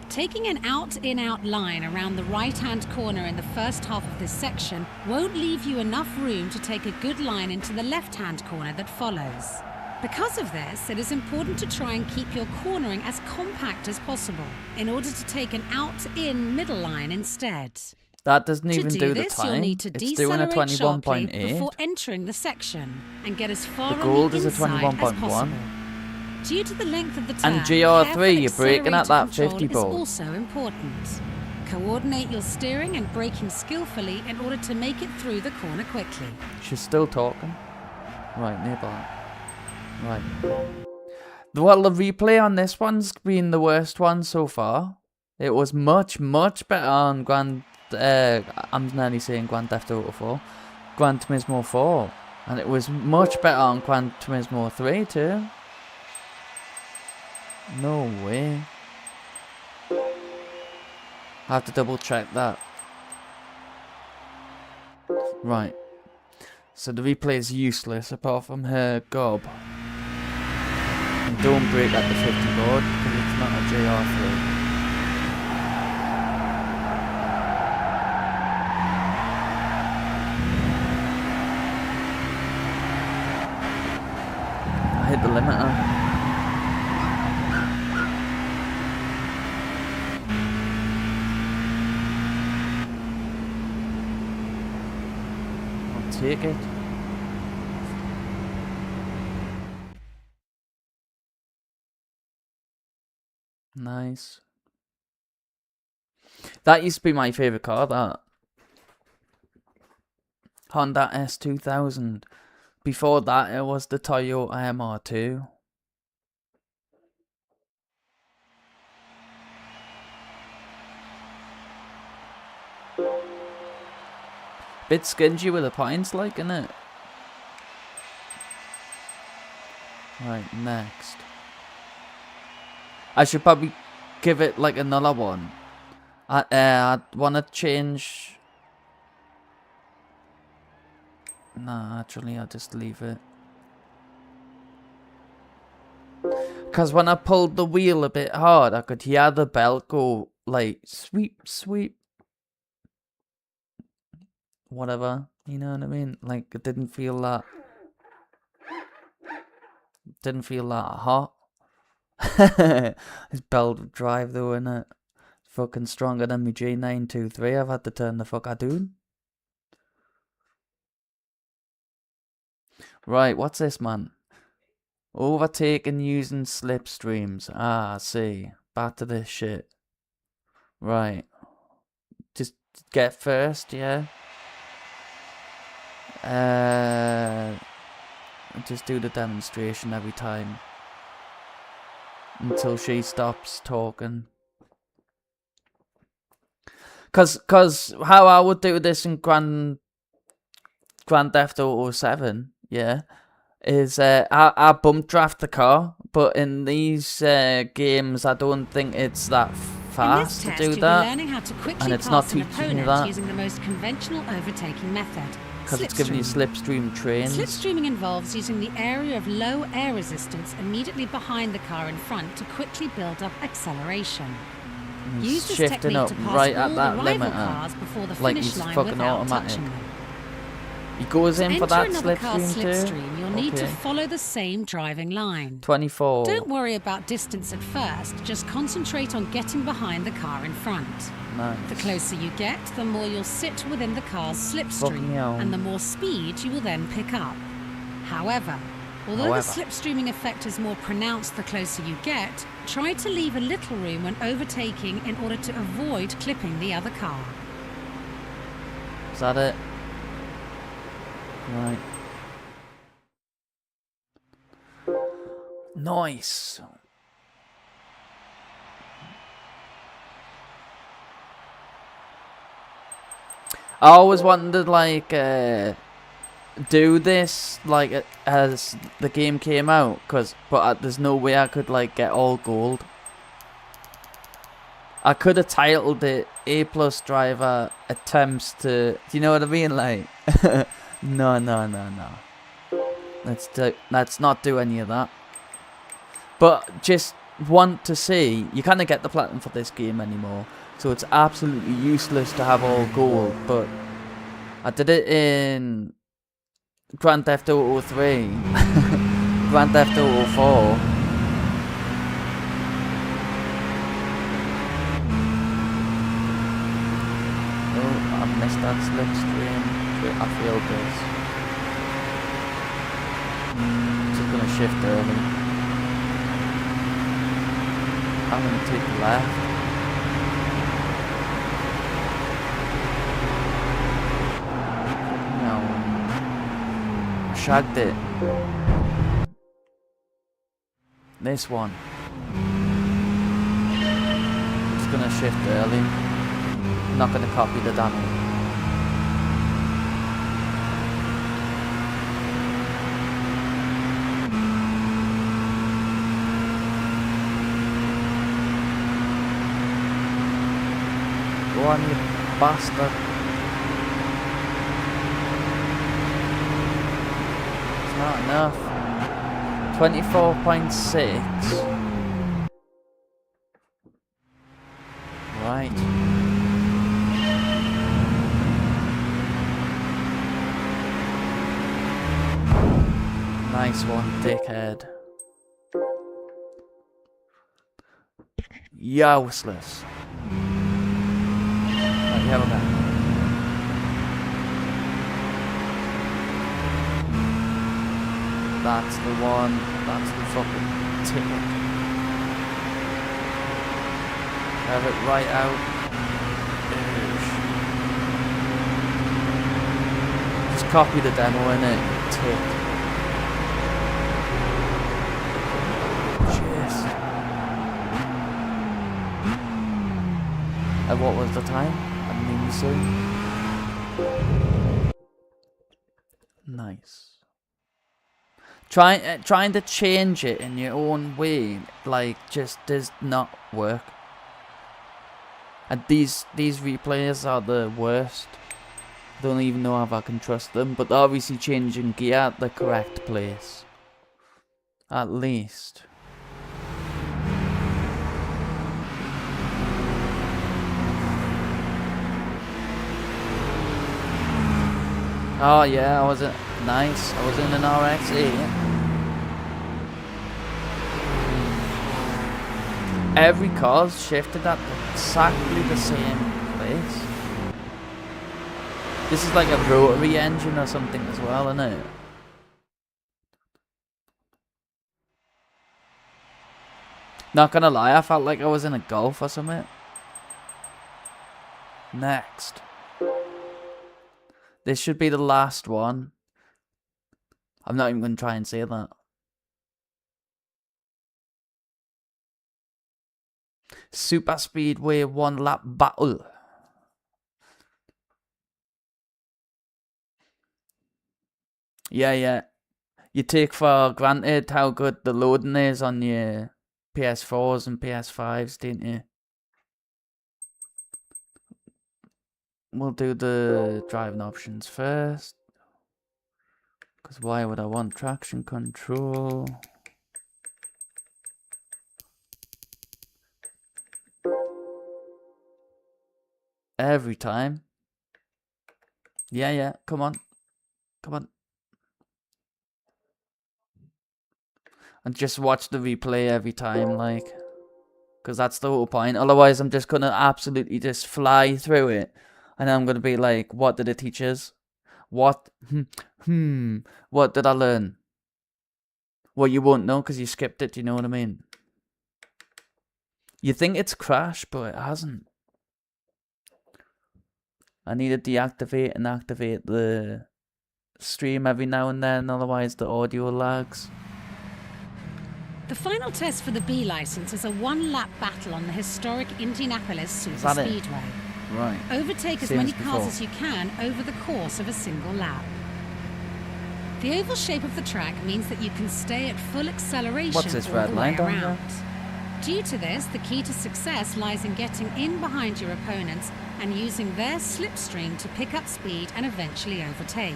Taking an out-in-out line around the right-hand corner in the first half of this section won't leave you enough room to take a good line into the left-hand corner that follows. Because of this, it is important to try and keep your cornering as compact as possible in order to take an out-in middle line instead. That doesn't even To do do the this, time. you'll need to It's doing a decelerate sharply 21.8. before entering the section and get as far The on gold the is a inside as 21.1. possible. Due to the length of the turn, And GR3, careful you're braking at that accelerator 50 control ball. is also important. Coordinate your steering and braking skillfully in order to make it through the corner quickly. She's still talking. Right, nearby. Right. Well, the replay on this one's been the worst one so far. It was much better on I'm nearly saying Grand Theft Auto 4. Gran Turismo 4. And it was much better on Gran Turismo 3 too. No way. I have to double check that. Right. So the replay is useless apart from her gob. And don't brake at the 50 board because it's not a JR3. I hit the limiter. I'll take it. Nice. That used to be my favourite car, that. Honda S2000. Before that, it was the Toyota MR2. Bit stingy with the points, like, innit? Right, next. I should probably give it, like, another one. I want to change... Nah, actually, I'll just leave it. Because when I pulled the wheel a bit hard, I could hear the belt go, like, sweep, sweep. Whatever, you know what I mean? Like, it didn't feel that Didn't feel that hot. It's belt drive though, innit? Fucking stronger than my G923. I've had to turn the fuck out doing. Right, what's this, man? Overtaking using slipstreams. Ah, I see. Back to this shit. Right. Just get first, yeah. Just do the demonstration every time. Until she stops talking. Cause how I would do this in Grand Theft Auto 7, yeah, is I bump draft the car, but in these games I don't think it's that fast to do that, learning how to quickly and it's not pass an teaching you opponent that using the most conventional overtaking method. because it's giving you slipstream trains. Slipstreaming involves using the area of low air resistance immediately behind the car in front to quickly build up acceleration. Use this Shifting technique up to pass right all at that the rival limiter, cars before the like finish he's line fucking without automatic. touching them. He goes in To for that enter another car's slipstream too. slipstream, you'll need to Okay. follow the same driving line. 24. Don't worry about distance at first, just concentrate on getting behind the car in front. Nice. The closer you get, the more you'll sit within the car's slipstream, Fucking hell. and the more speed you will then pick up. However, although the slipstreaming effect is more pronounced the closer you get, try to leave a little room when overtaking in order to avoid clipping the other car. Is that it? Right. Nice. I always wanted to like do this like as the game came out, but there's no way I could like get all gold. I could have titled it A+ driver attempts to, do you know what I mean? Like, no. Let's not do any of that. But just want to see, you can't get the platinum for this game anymore, so it's absolutely useless to have all gold. But I did it in Grand Theft Auto 3, Grand Theft Auto 4. I missed that slipstream. I failed this. Just gonna shift early. I'm gonna take the left. No. Shagged it. This one. Just gonna shift early. Not gonna copy the demo. Go on, you bastard. It's not enough. 24.6. Right. Nice one, dickhead. Useless. Right, you have a go. That's the one. That's the fucking ticket. Have it right out. Just copy the demo in it, tick. And what was the time? I didn't even see. Nice. Trying to change it in your own way, like, just does not work. And these replayers are the worst. Don't even know if I can trust them, but they're obviously changing gear at the correct place. At least. Oh yeah, I was nice. I was in an RX-8. Every car's shifted at exactly the same place. This is like a rotary engine or something as well, isn't it? Not gonna lie, I felt like I was in a Golf or something. Next. This should be the last one. I'm not even gonna try and say that. Super Speedway 1-lap battle. Yeah. You take for granted how good the loading is on your PS4s and PS5s, don't you? We'll do the driving options first. Because why would I want traction control? Every time. Yeah, come on. And just watch the replay every time, like. Because that's the whole point. Otherwise, I'm just going to absolutely just fly through it. And I'm going to be like, what did it teach us? What? What did I learn? Well, you won't know because you skipped it, you know what I mean? You think it's crashed, but it hasn't. I need to deactivate and activate the stream every now and then, otherwise the audio lags. The final test for the B license is a 1-lap battle on the historic Indianapolis Super Speedway. Right. Overtake as many cars as you can over the course of a single lap. The oval shape of the track means that you can stay at full acceleration What's this all red the line way down around. there? Due to this, the key to success lies in getting in behind your opponents and using their slipstream to pick up speed and eventually overtake.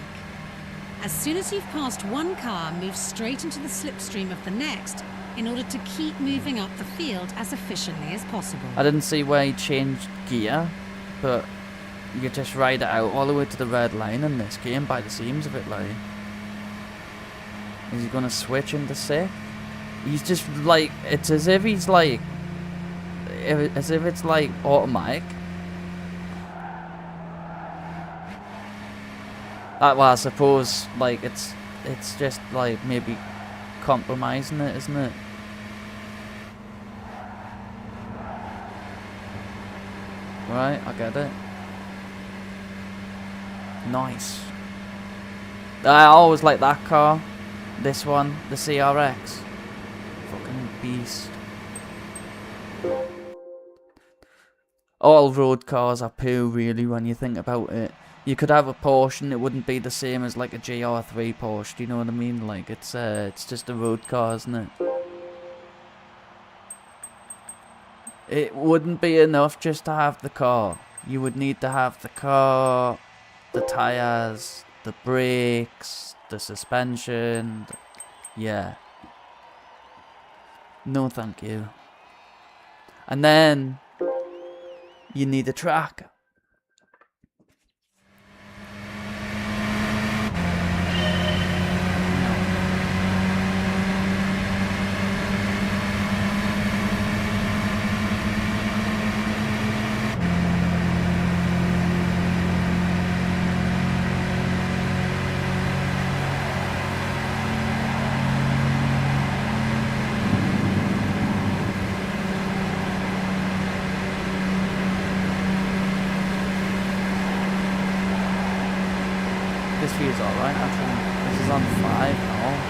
As soon as you've passed one car, move straight into the slipstream of the next in order to keep moving up the field as efficiently as possible. I didn't see where he changed gear, but you just ride it out all the way to the red line in this game by the seams of it, like. Is he gonna switch into sixth? He's just like, it's as if he's like, as if it's like automatic. Well, I suppose like it's just like maybe compromising it, isn't it? Right, I get it. Nice. I always like that car. This one, the CRX. Fucking beast. All road cars are poo, really, when you think about it. You could have a Porsche and it wouldn't be the same as like a GR3 Porsche, do you know what I mean? Like, it's just a road car, isn't it? It wouldn't be enough just to have the car. You would need to have the car, the tyres, the brakes, the suspension. Yeah. No thank you. And then you need a track. This view's alright, actually. This is on 5 now.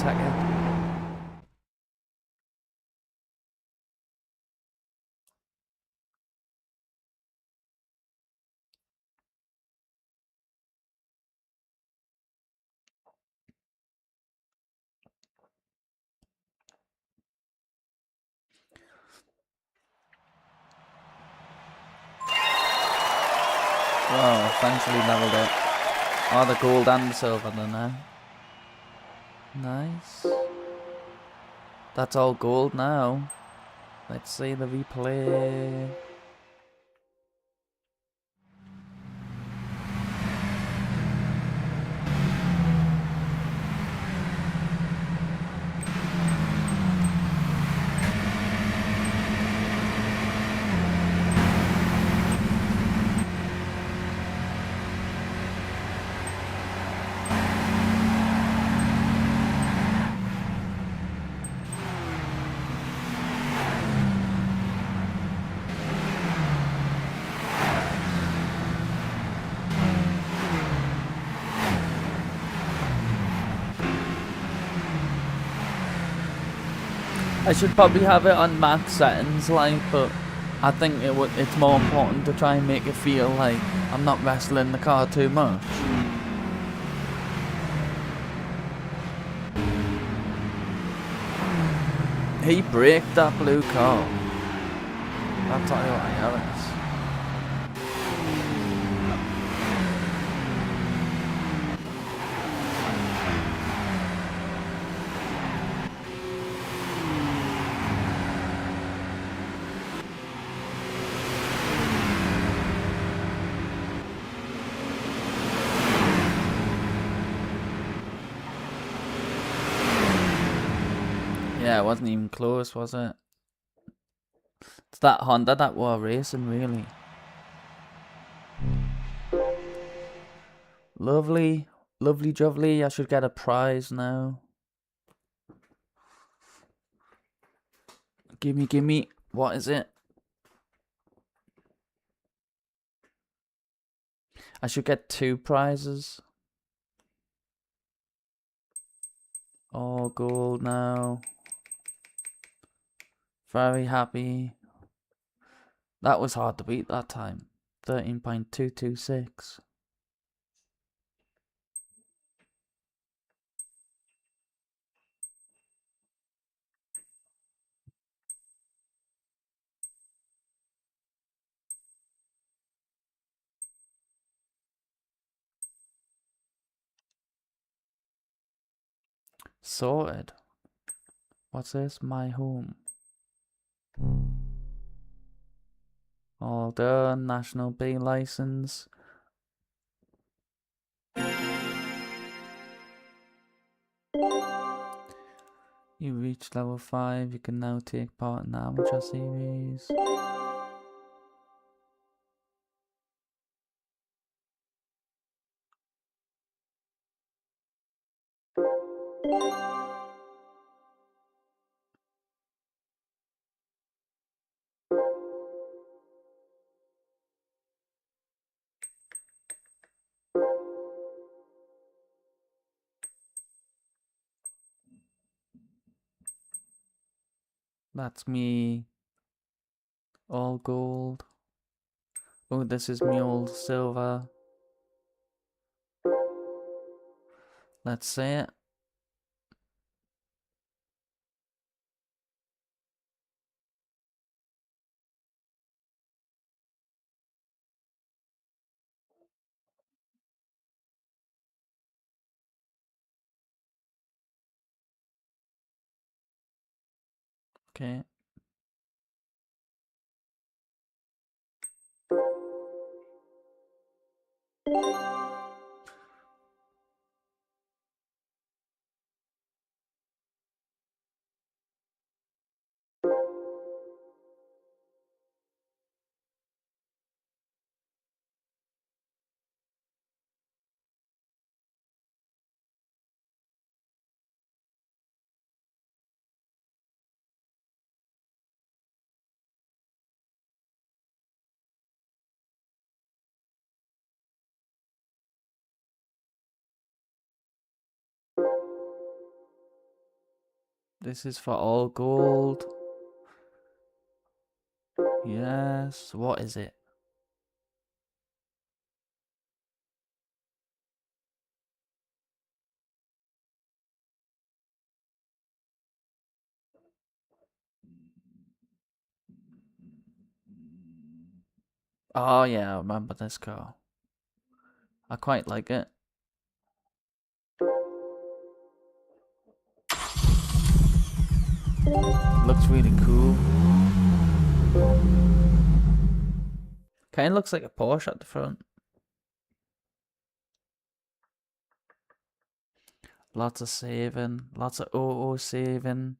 ticket. Well, eventually leveled it. Oh, the gold and the silver then now. Nice. That's all gold now. Let's see the replay. I should probably have it on max settings, like, but I think it's more important to try and make it feel like I'm not wrestling the car too much. He braked that blue car. I'll tell you what, Alex. Yeah, it wasn't even close, was it? It's that Honda that were racing, really. Lovely, lovely jubbly. I should get a prize now. Gimme. What is it? I should get 2 prizes. All gold now. Very happy. That was hard to beat that time. 13.226. Sorted. What's this? My home. All done. National B license. You reached level 5. You can now take part in the amateur series. That's me. All gold. Oh, this is me old silver. Let's see it. Okay. This is for all gold. Yes. What is it? Oh yeah, I remember this car. I quite like it. Looks really cool. Kind of looks like a Porsche at the front. Lots of saving. Lots of auto saving.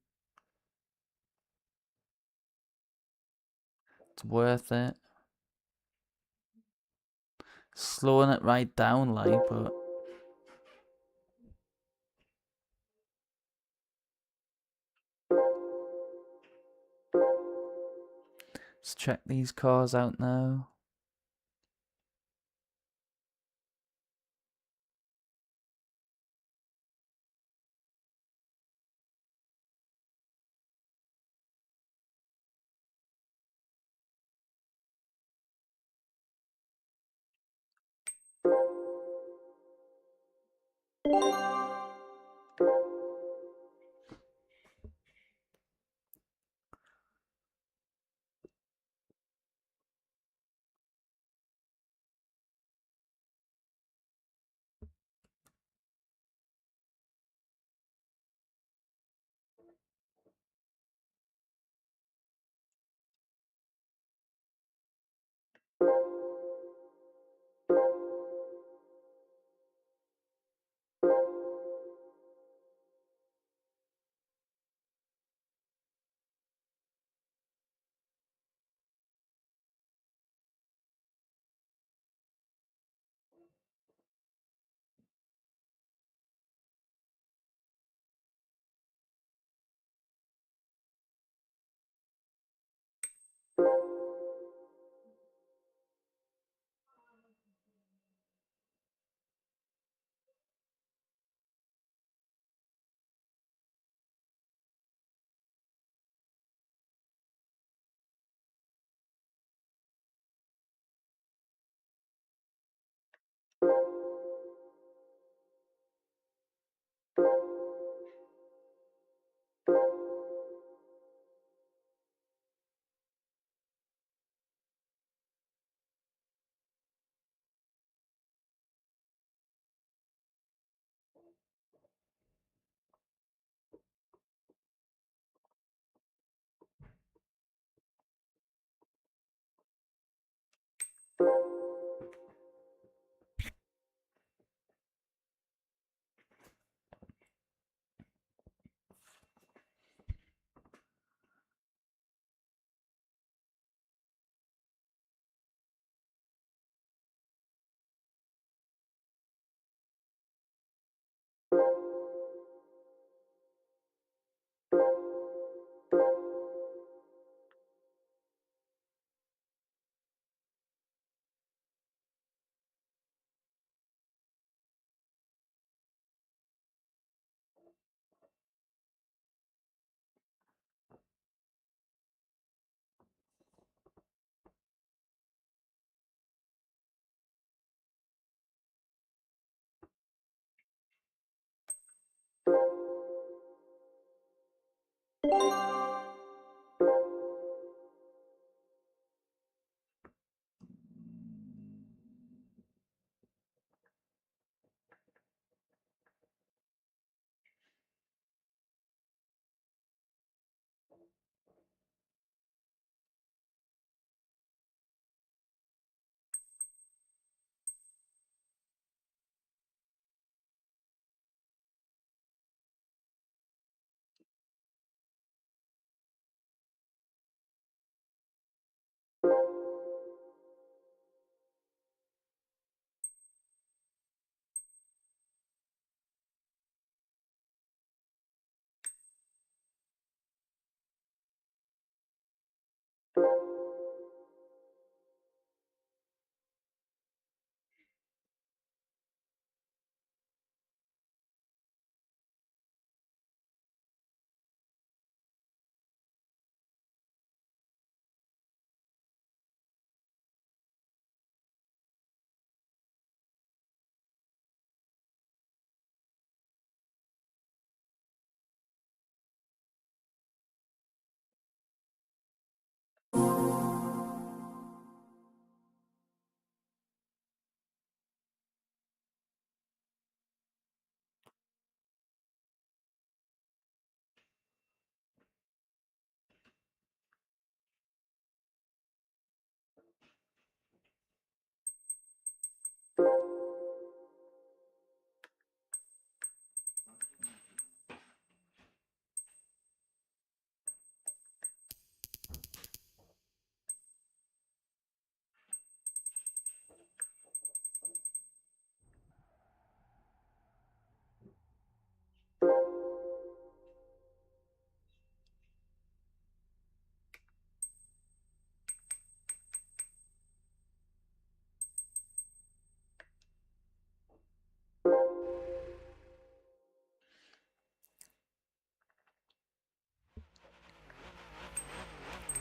It's worth it. Slowing it right down, like, but let's check these cars out now.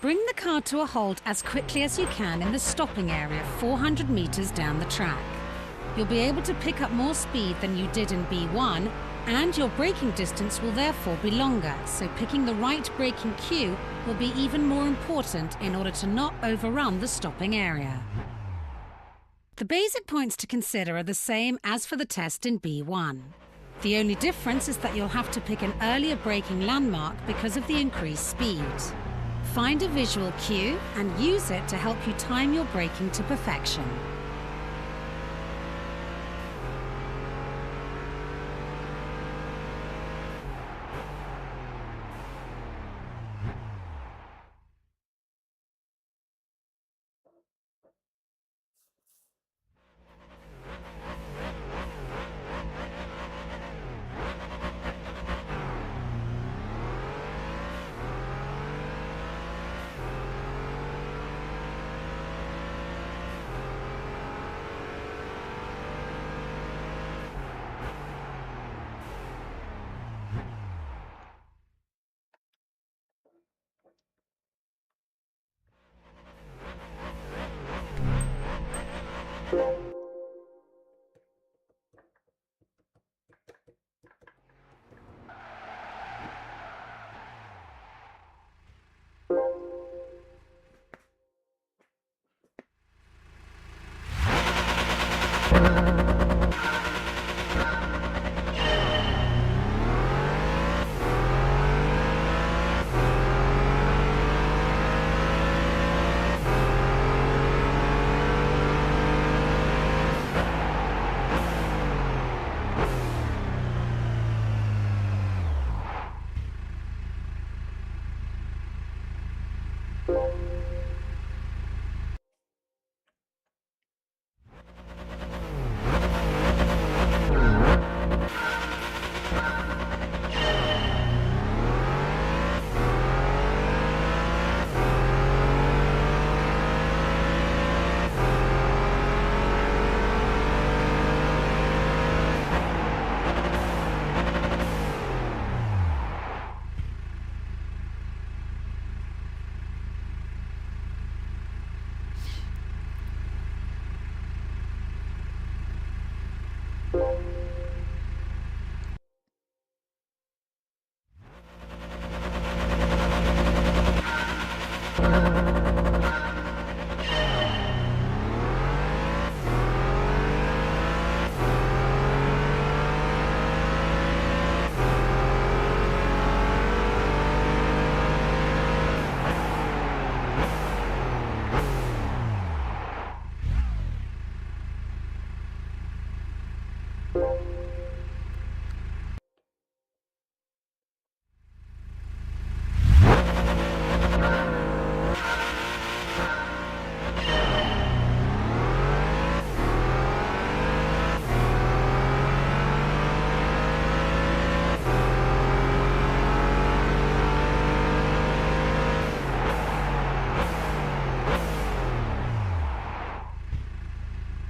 Bring the car to a halt as quickly as you can in the stopping area 400 meters down the track. You'll be able to pick up more speed than you did in B1, and your braking distance will therefore be longer, so picking the right braking cue will be even more important in order to not overrun the stopping area. The basic points to consider are the same as for the test in B1. The only difference is that you'll have to pick an earlier braking landmark because of the increased speed. Find a visual cue and use it to help you time your braking to perfection.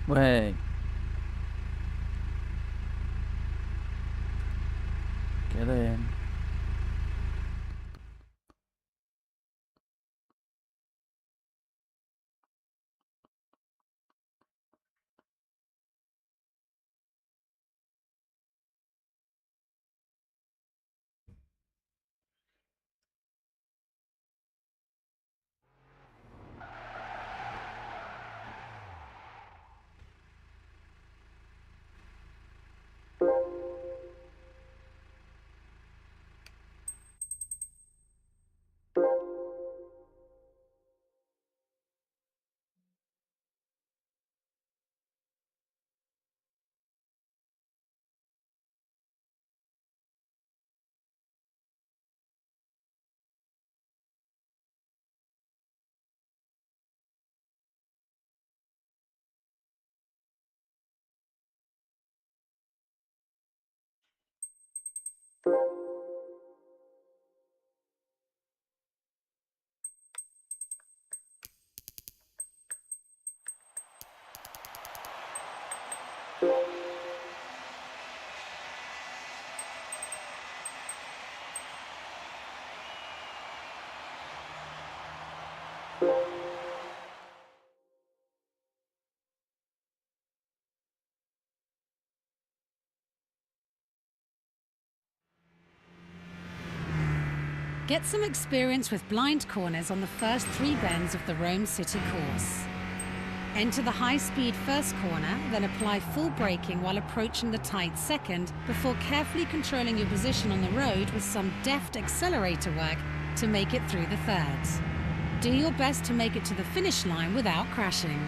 Wait. Get in. Get some experience with blind corners on the first 3 bends of the Rome City course. Enter the high-speed first corner, then apply full braking while approaching the tight second before carefully controlling your position on the road with some deft accelerator work to make it through the thirds. Do your best to make it to the finish line without crashing.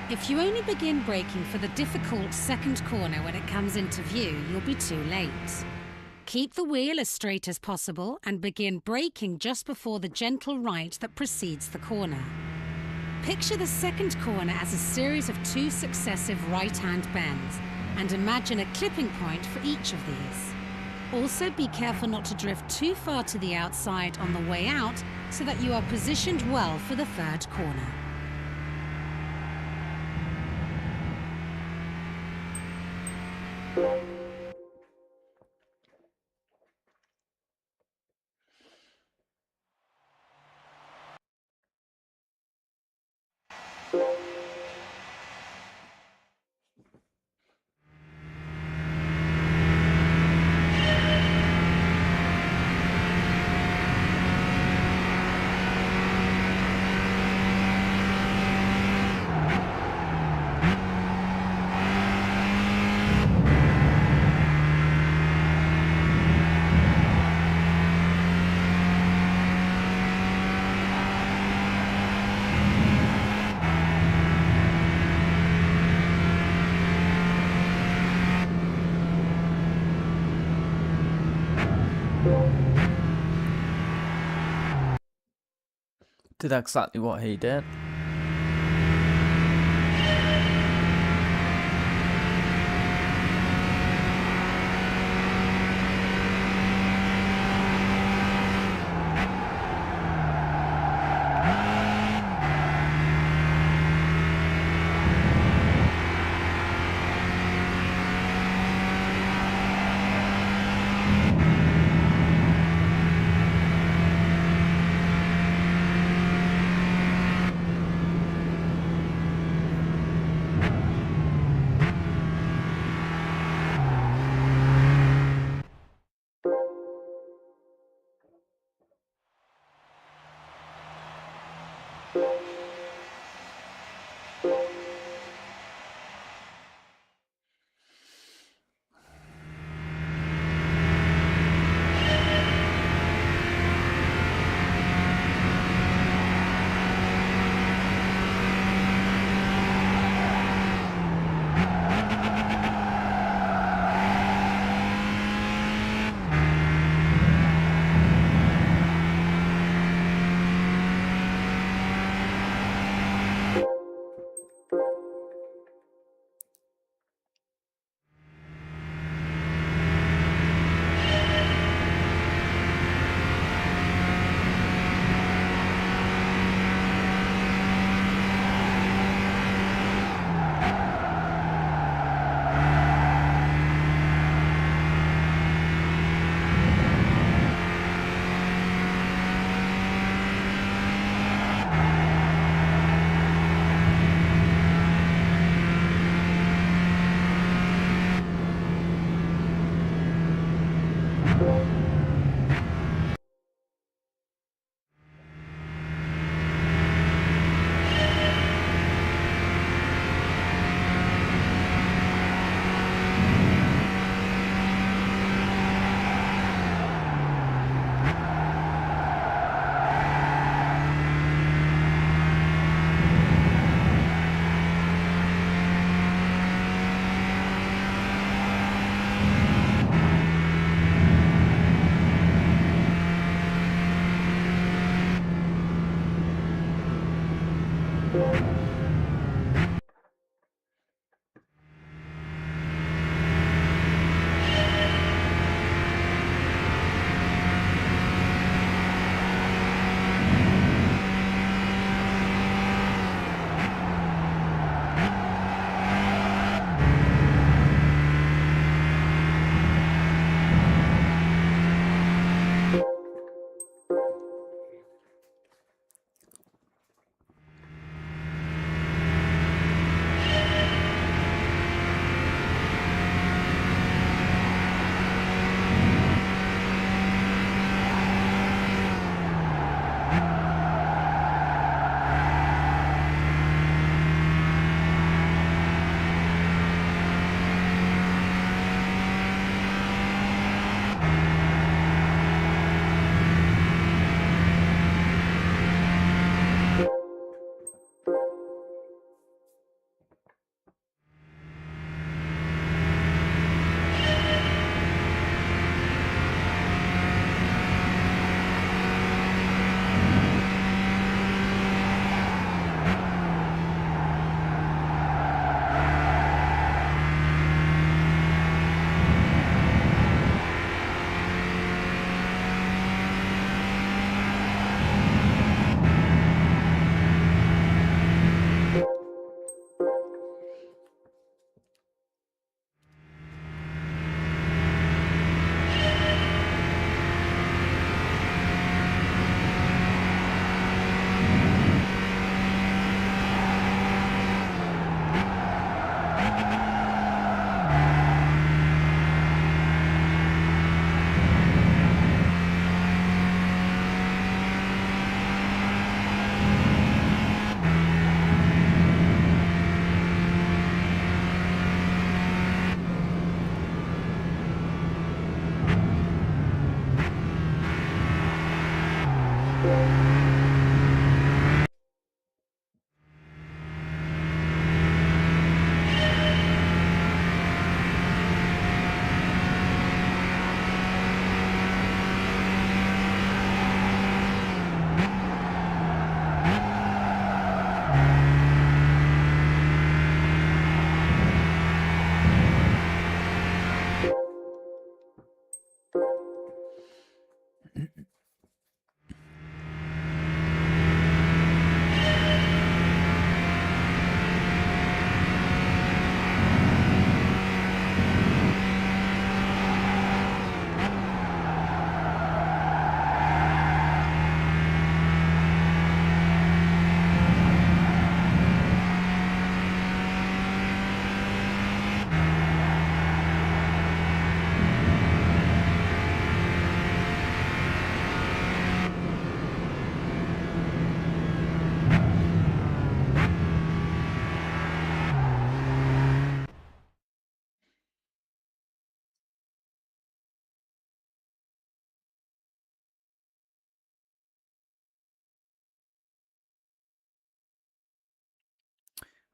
If you only begin braking for the difficult second corner when it comes into view, you'll be too late. Keep the wheel as straight as possible and begin braking just before the gentle right that precedes the corner. Picture the second corner as a series of 2 successive right-hand bends and imagine a clipping point for each of these. Also, be careful not to drift too far to the outside on the way out so that you are positioned well for the third corner. Did exactly what he did.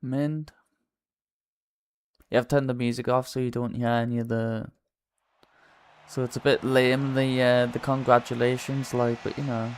Mint. You have to turn the music off so you don't hear any of the. So it's a bit lame, the congratulations, like, but you know.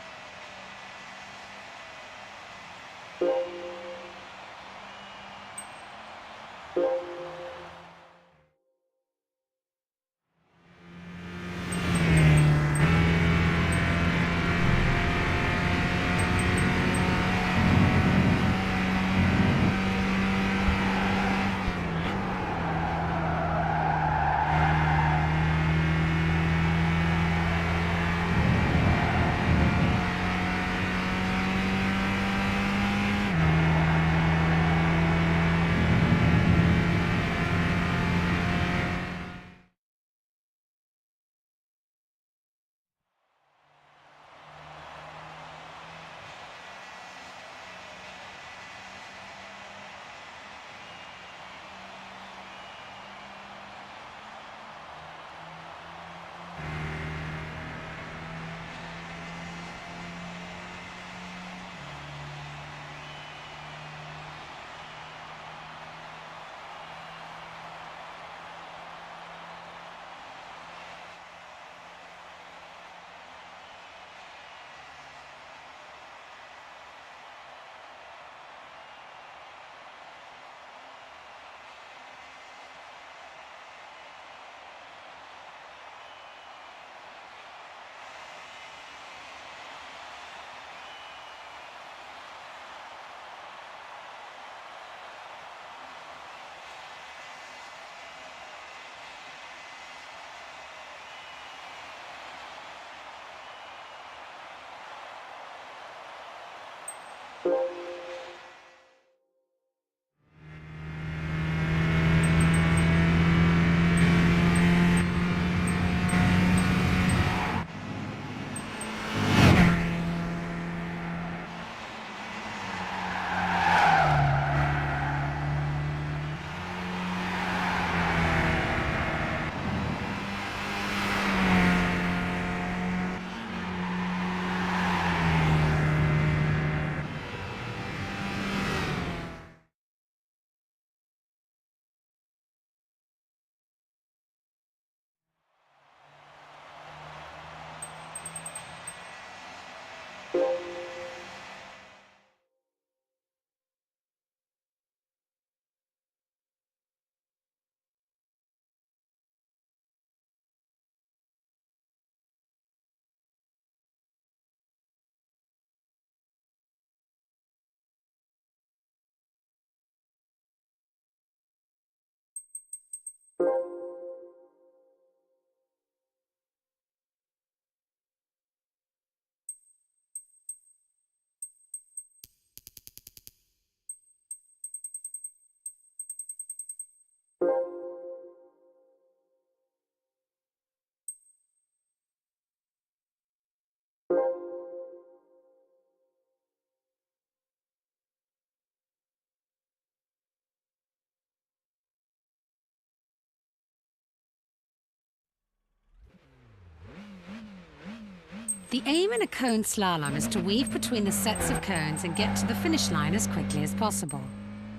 The aim in a cone slalom is to weave between the sets of cones and get to the finish line as quickly as possible.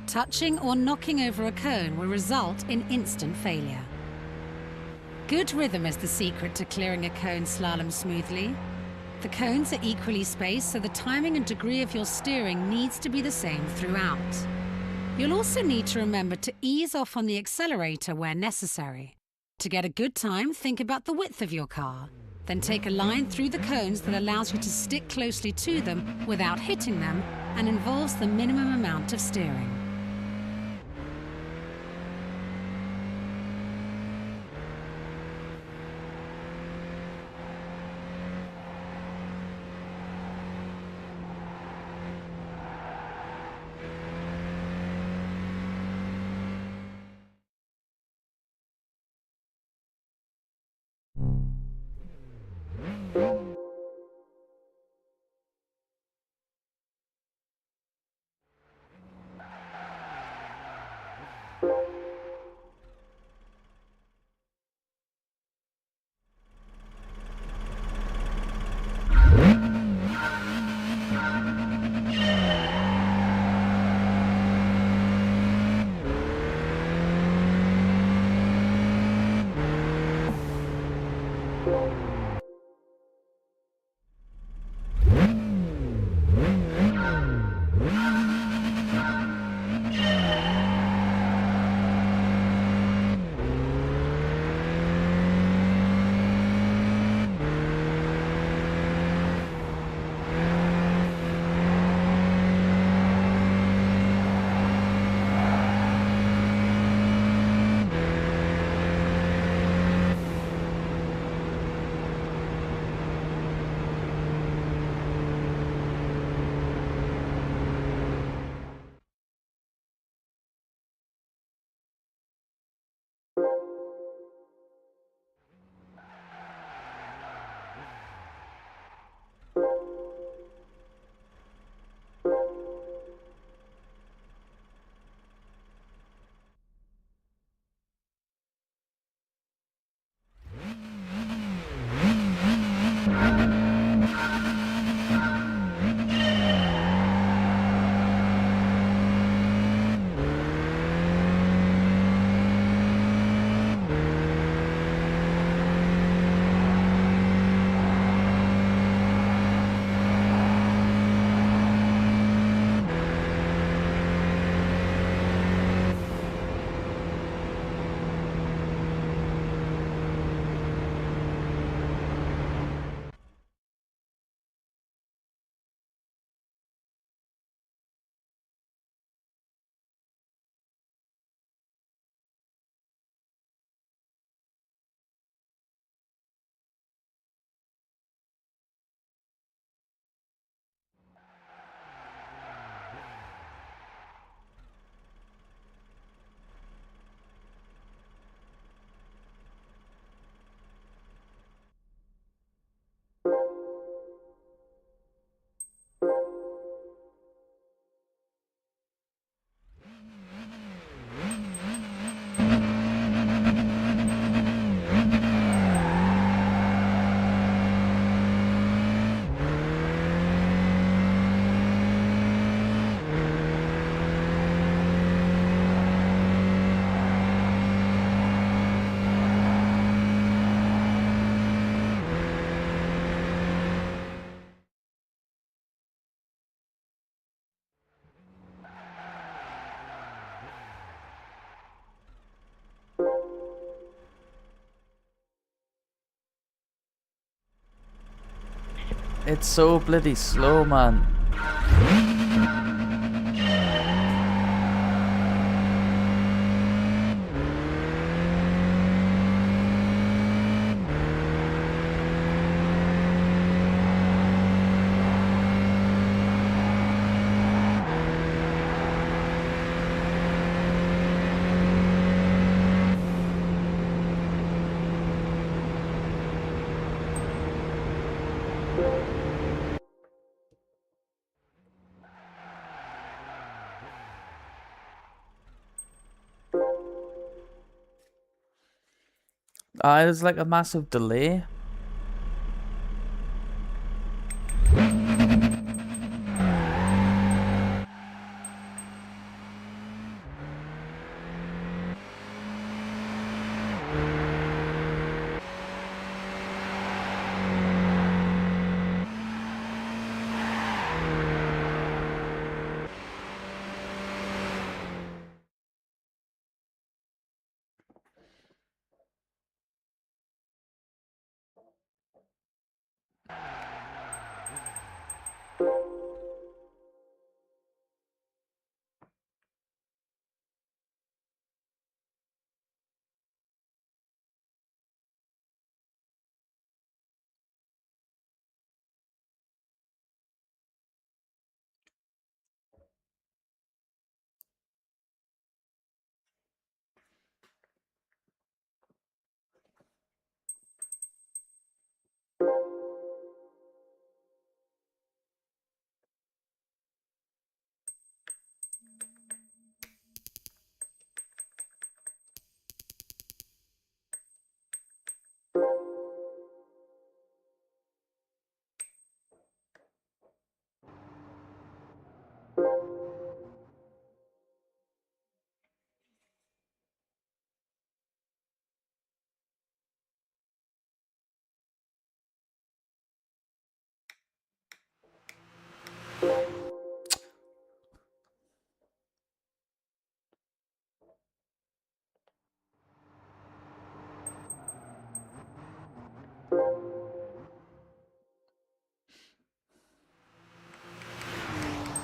Touching or knocking over a cone will result in instant failure. Good rhythm is the secret to clearing a cone slalom smoothly. The cones are equally spaced, so the timing and degree of your steering needs to be the same throughout. You'll also need to remember to ease off on the accelerator where necessary. To get a good time, think about the width of your car. Then take a line through the cones that allows you to stick closely to them without hitting them and involves the minimum amount of steering. It's so bloody slow, man. There's like a massive delay.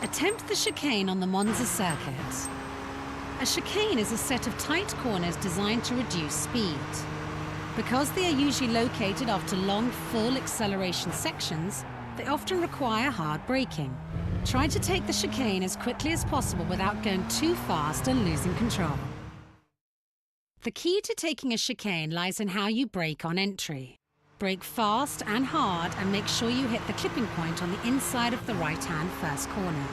Attempt the chicane on the Monza circuit. A chicane is a set of tight corners designed to reduce speed. Because they are usually located after long, full acceleration sections, they often require hard braking. Try to take the chicane as quickly as possible without going too fast and losing control. The key to taking a chicane lies in how you brake on entry. Brake fast and hard and make sure you hit the clipping point on the inside of the right-hand first corner.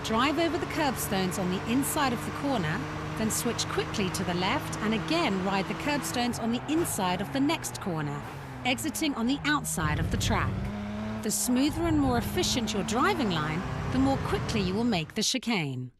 Drive over the curbstones on the inside of the corner, then switch quickly to the left and again ride the curbstones on the inside of the next corner, exiting on the outside of the track. The smoother and more efficient your driving line, the more quickly you will make the chicane.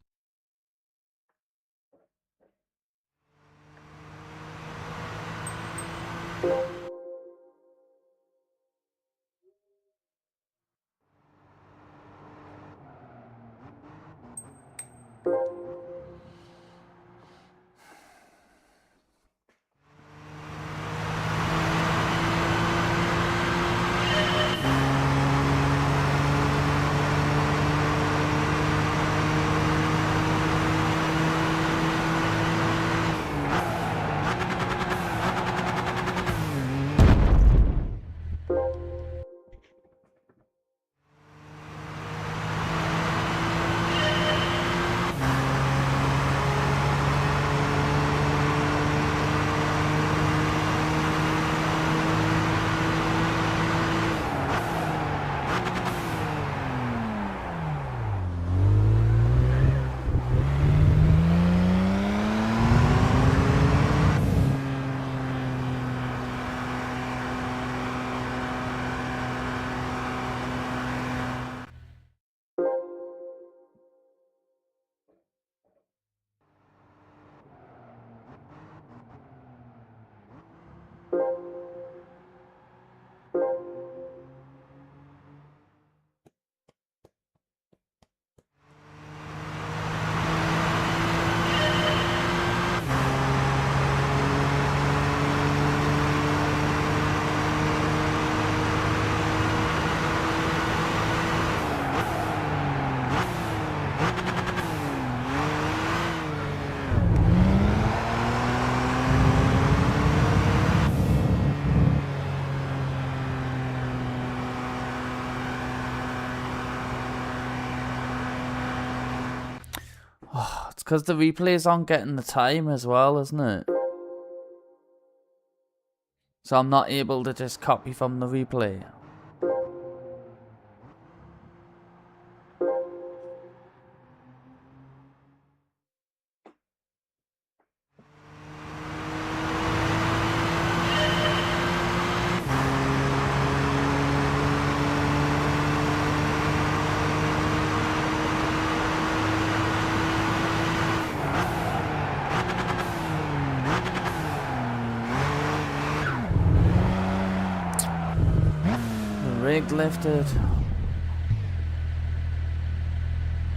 Because the replay's on getting the time as well, isn't it? So I'm not able to just copy from the replay. The rig lifted.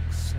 Let's see.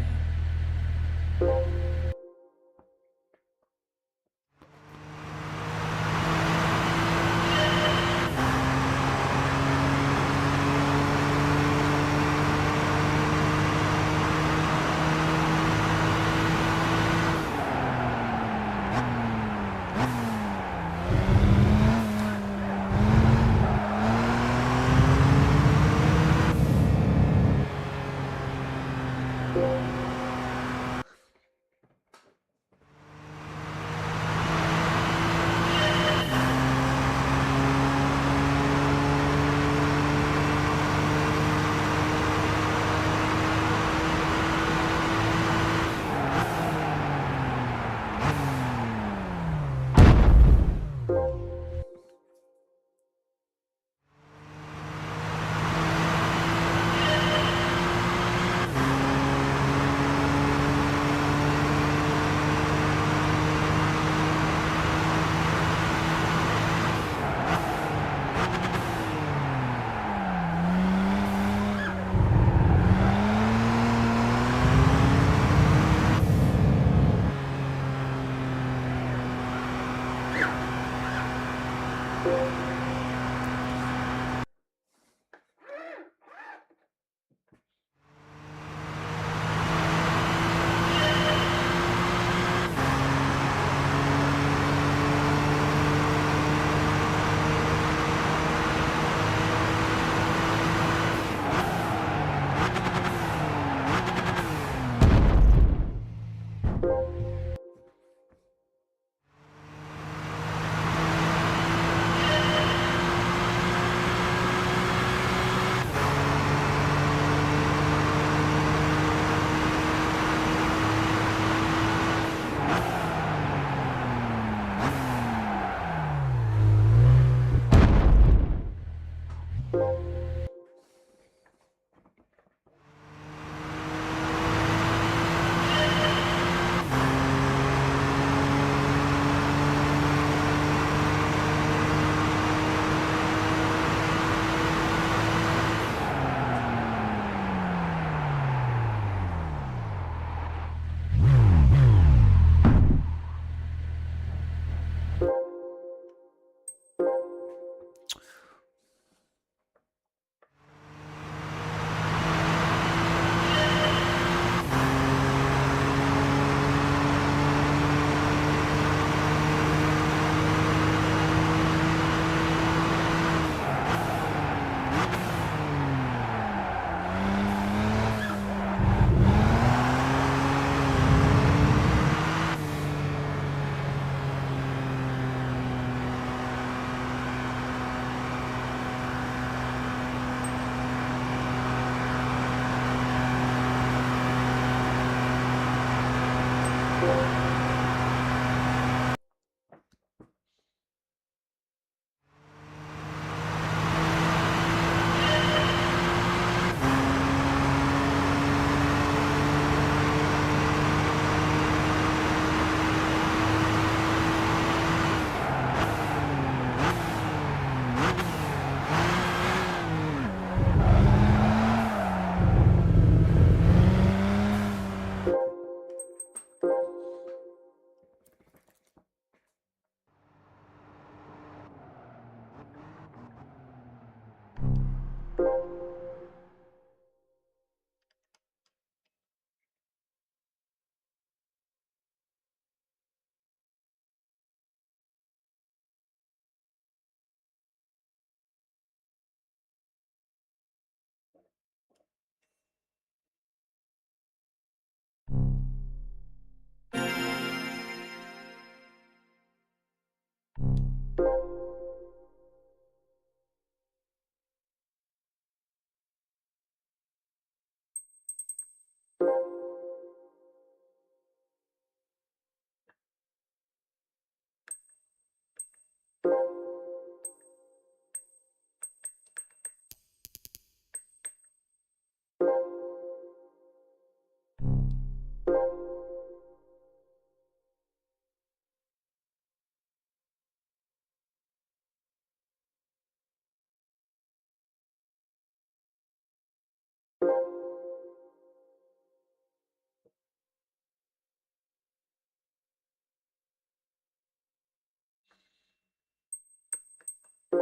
Wait.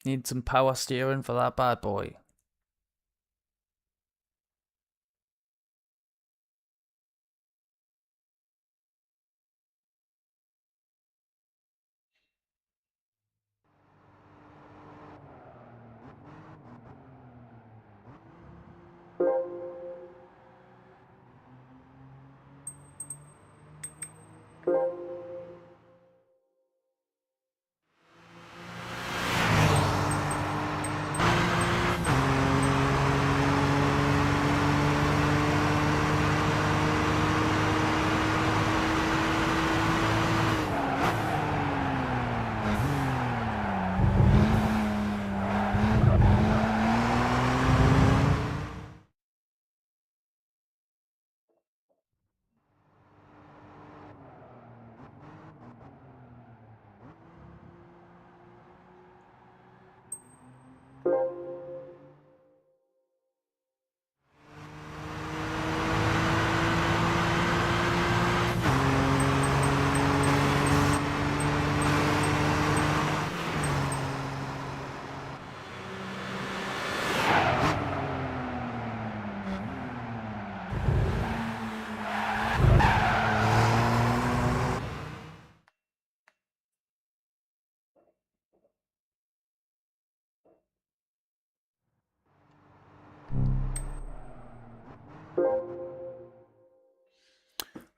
Need some power steering for that bad boy.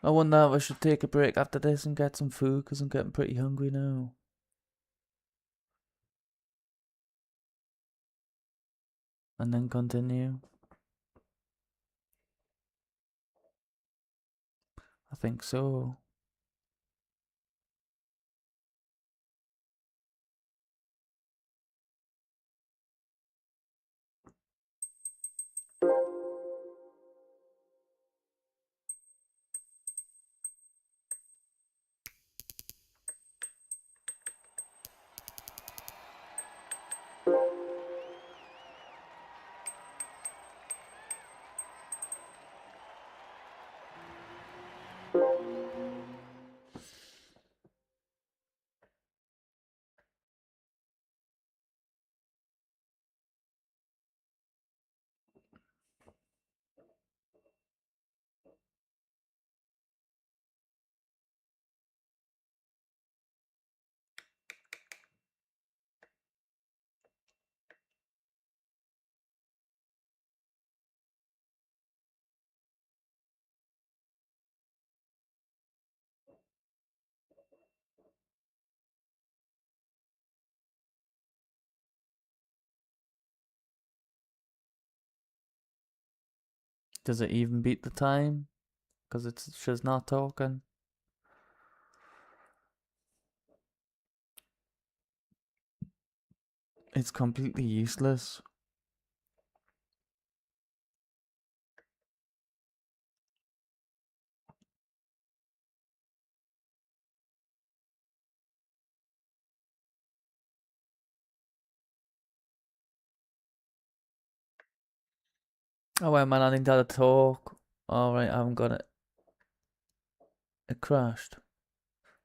I wonder if I should take a break after this and get some food, because I'm getting pretty hungry now. And then continue. I think so. Does it even beat the time? Because it's just not talking. It's completely useless. Oh, wait, man, I need to talk. Alright, I haven't got it. It crashed.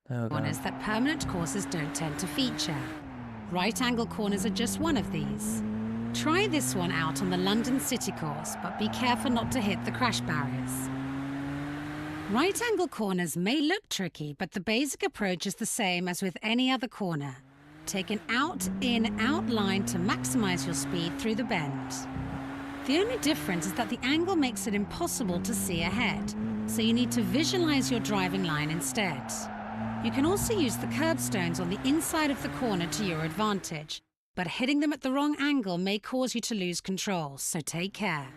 There we go. Corners that permanent courses don't tend to feature. Right angle corners are just one of these. Try this one out on the London City course, but be careful not to hit the crash barriers. Right angle corners may look tricky, but the basic approach is the same as with any other corner. Take an out-in, out line to maximize your speed through the bend. The only difference is that the angle makes it impossible to see ahead, so you need to visualize your driving line instead. You can also use the curbstones on the inside of the corner to your advantage, but hitting them at the wrong angle may cause you to lose control, so take care.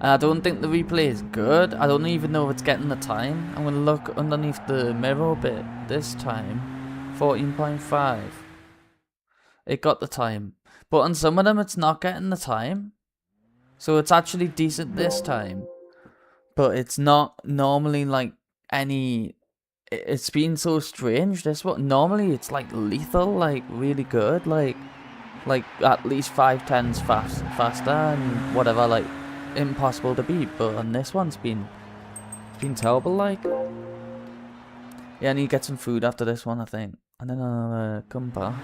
I don't think the replay is good. I don't even know if it's getting the time. I'm going to look underneath the mirror bit this time. 14.5. It got the time. But on some of them it's not getting the time. So it's actually decent this time. But it's not normally like any... It's been so strange. This one normally it's like lethal, like really good, like at least 5/10s faster and whatever, like impossible to beat. But on this one's been terrible, like. Yeah, I need to get some food after this one, I think, and then I'll come back.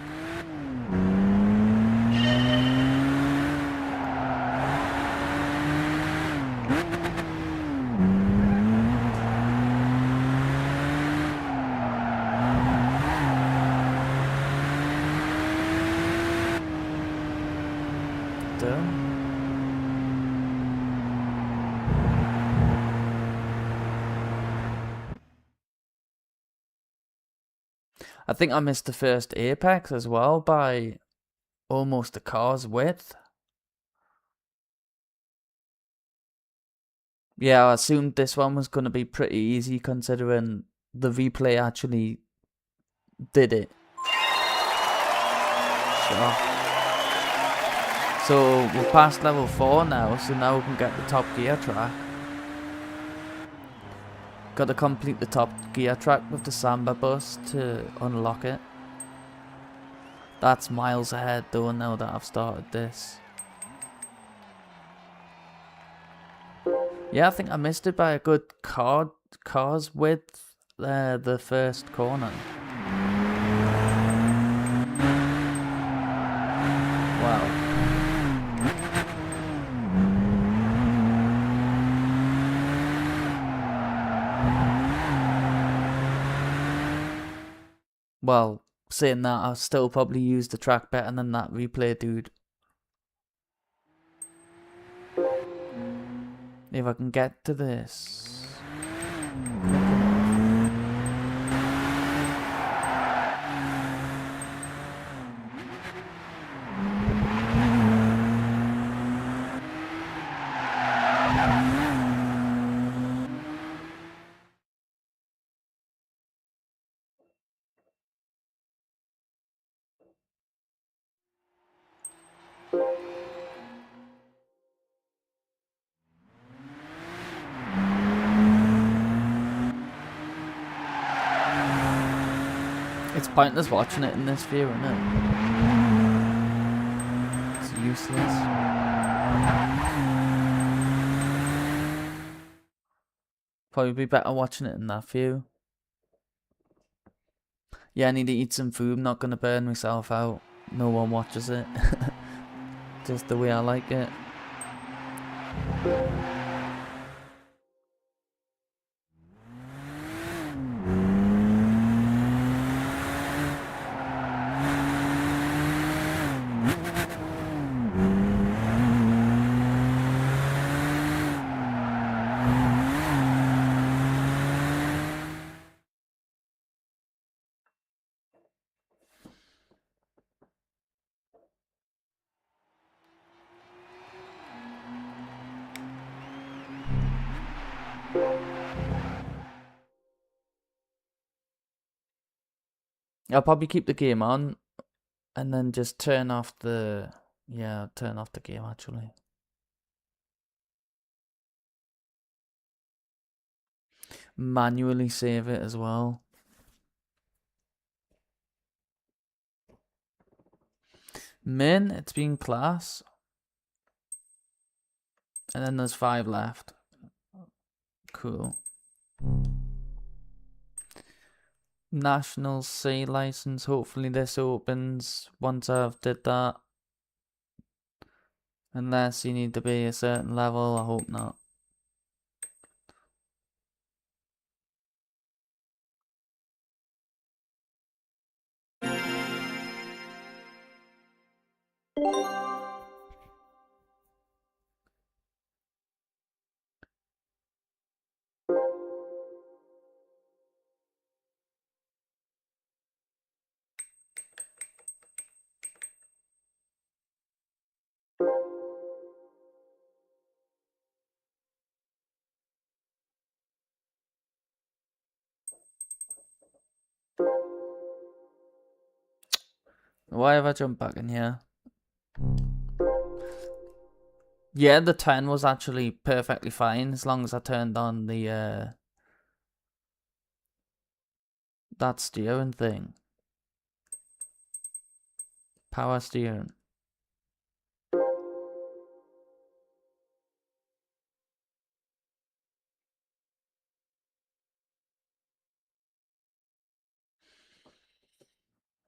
Done. I think I missed the first apex as well by almost a car's width. Yeah, I assumed this one was going to be pretty easy considering the replay actually did it. Sure. So we're past level 4 now, so now we can get the top gear track. Got to complete the top gear track with the Samba bus to unlock it. That's miles ahead though now that I've started this. Yeah, I think I missed it by a good car's width the first corner. Wow. Well, saying that, I'll still probably use the track better than that replay dude. If I can get to this. It's pointless watching it in this view, isn't it? It's useless. Probably be better watching it in that view. Yeah, I need to eat some food. I'm not going to burn myself out. No one watches it. Just the way I like it. I'll probably keep the game on and then just turn off the game actually. Manually save it as well. Min, it's been class. And then there's 5 left. Cool. National C license. Hopefully this opens once I've did that. Unless you need to be a certain level, I hope not. Why have I jumped back in here? Yeah, the 10 was actually perfectly fine as long as I turned on the that steering thing. Power steering.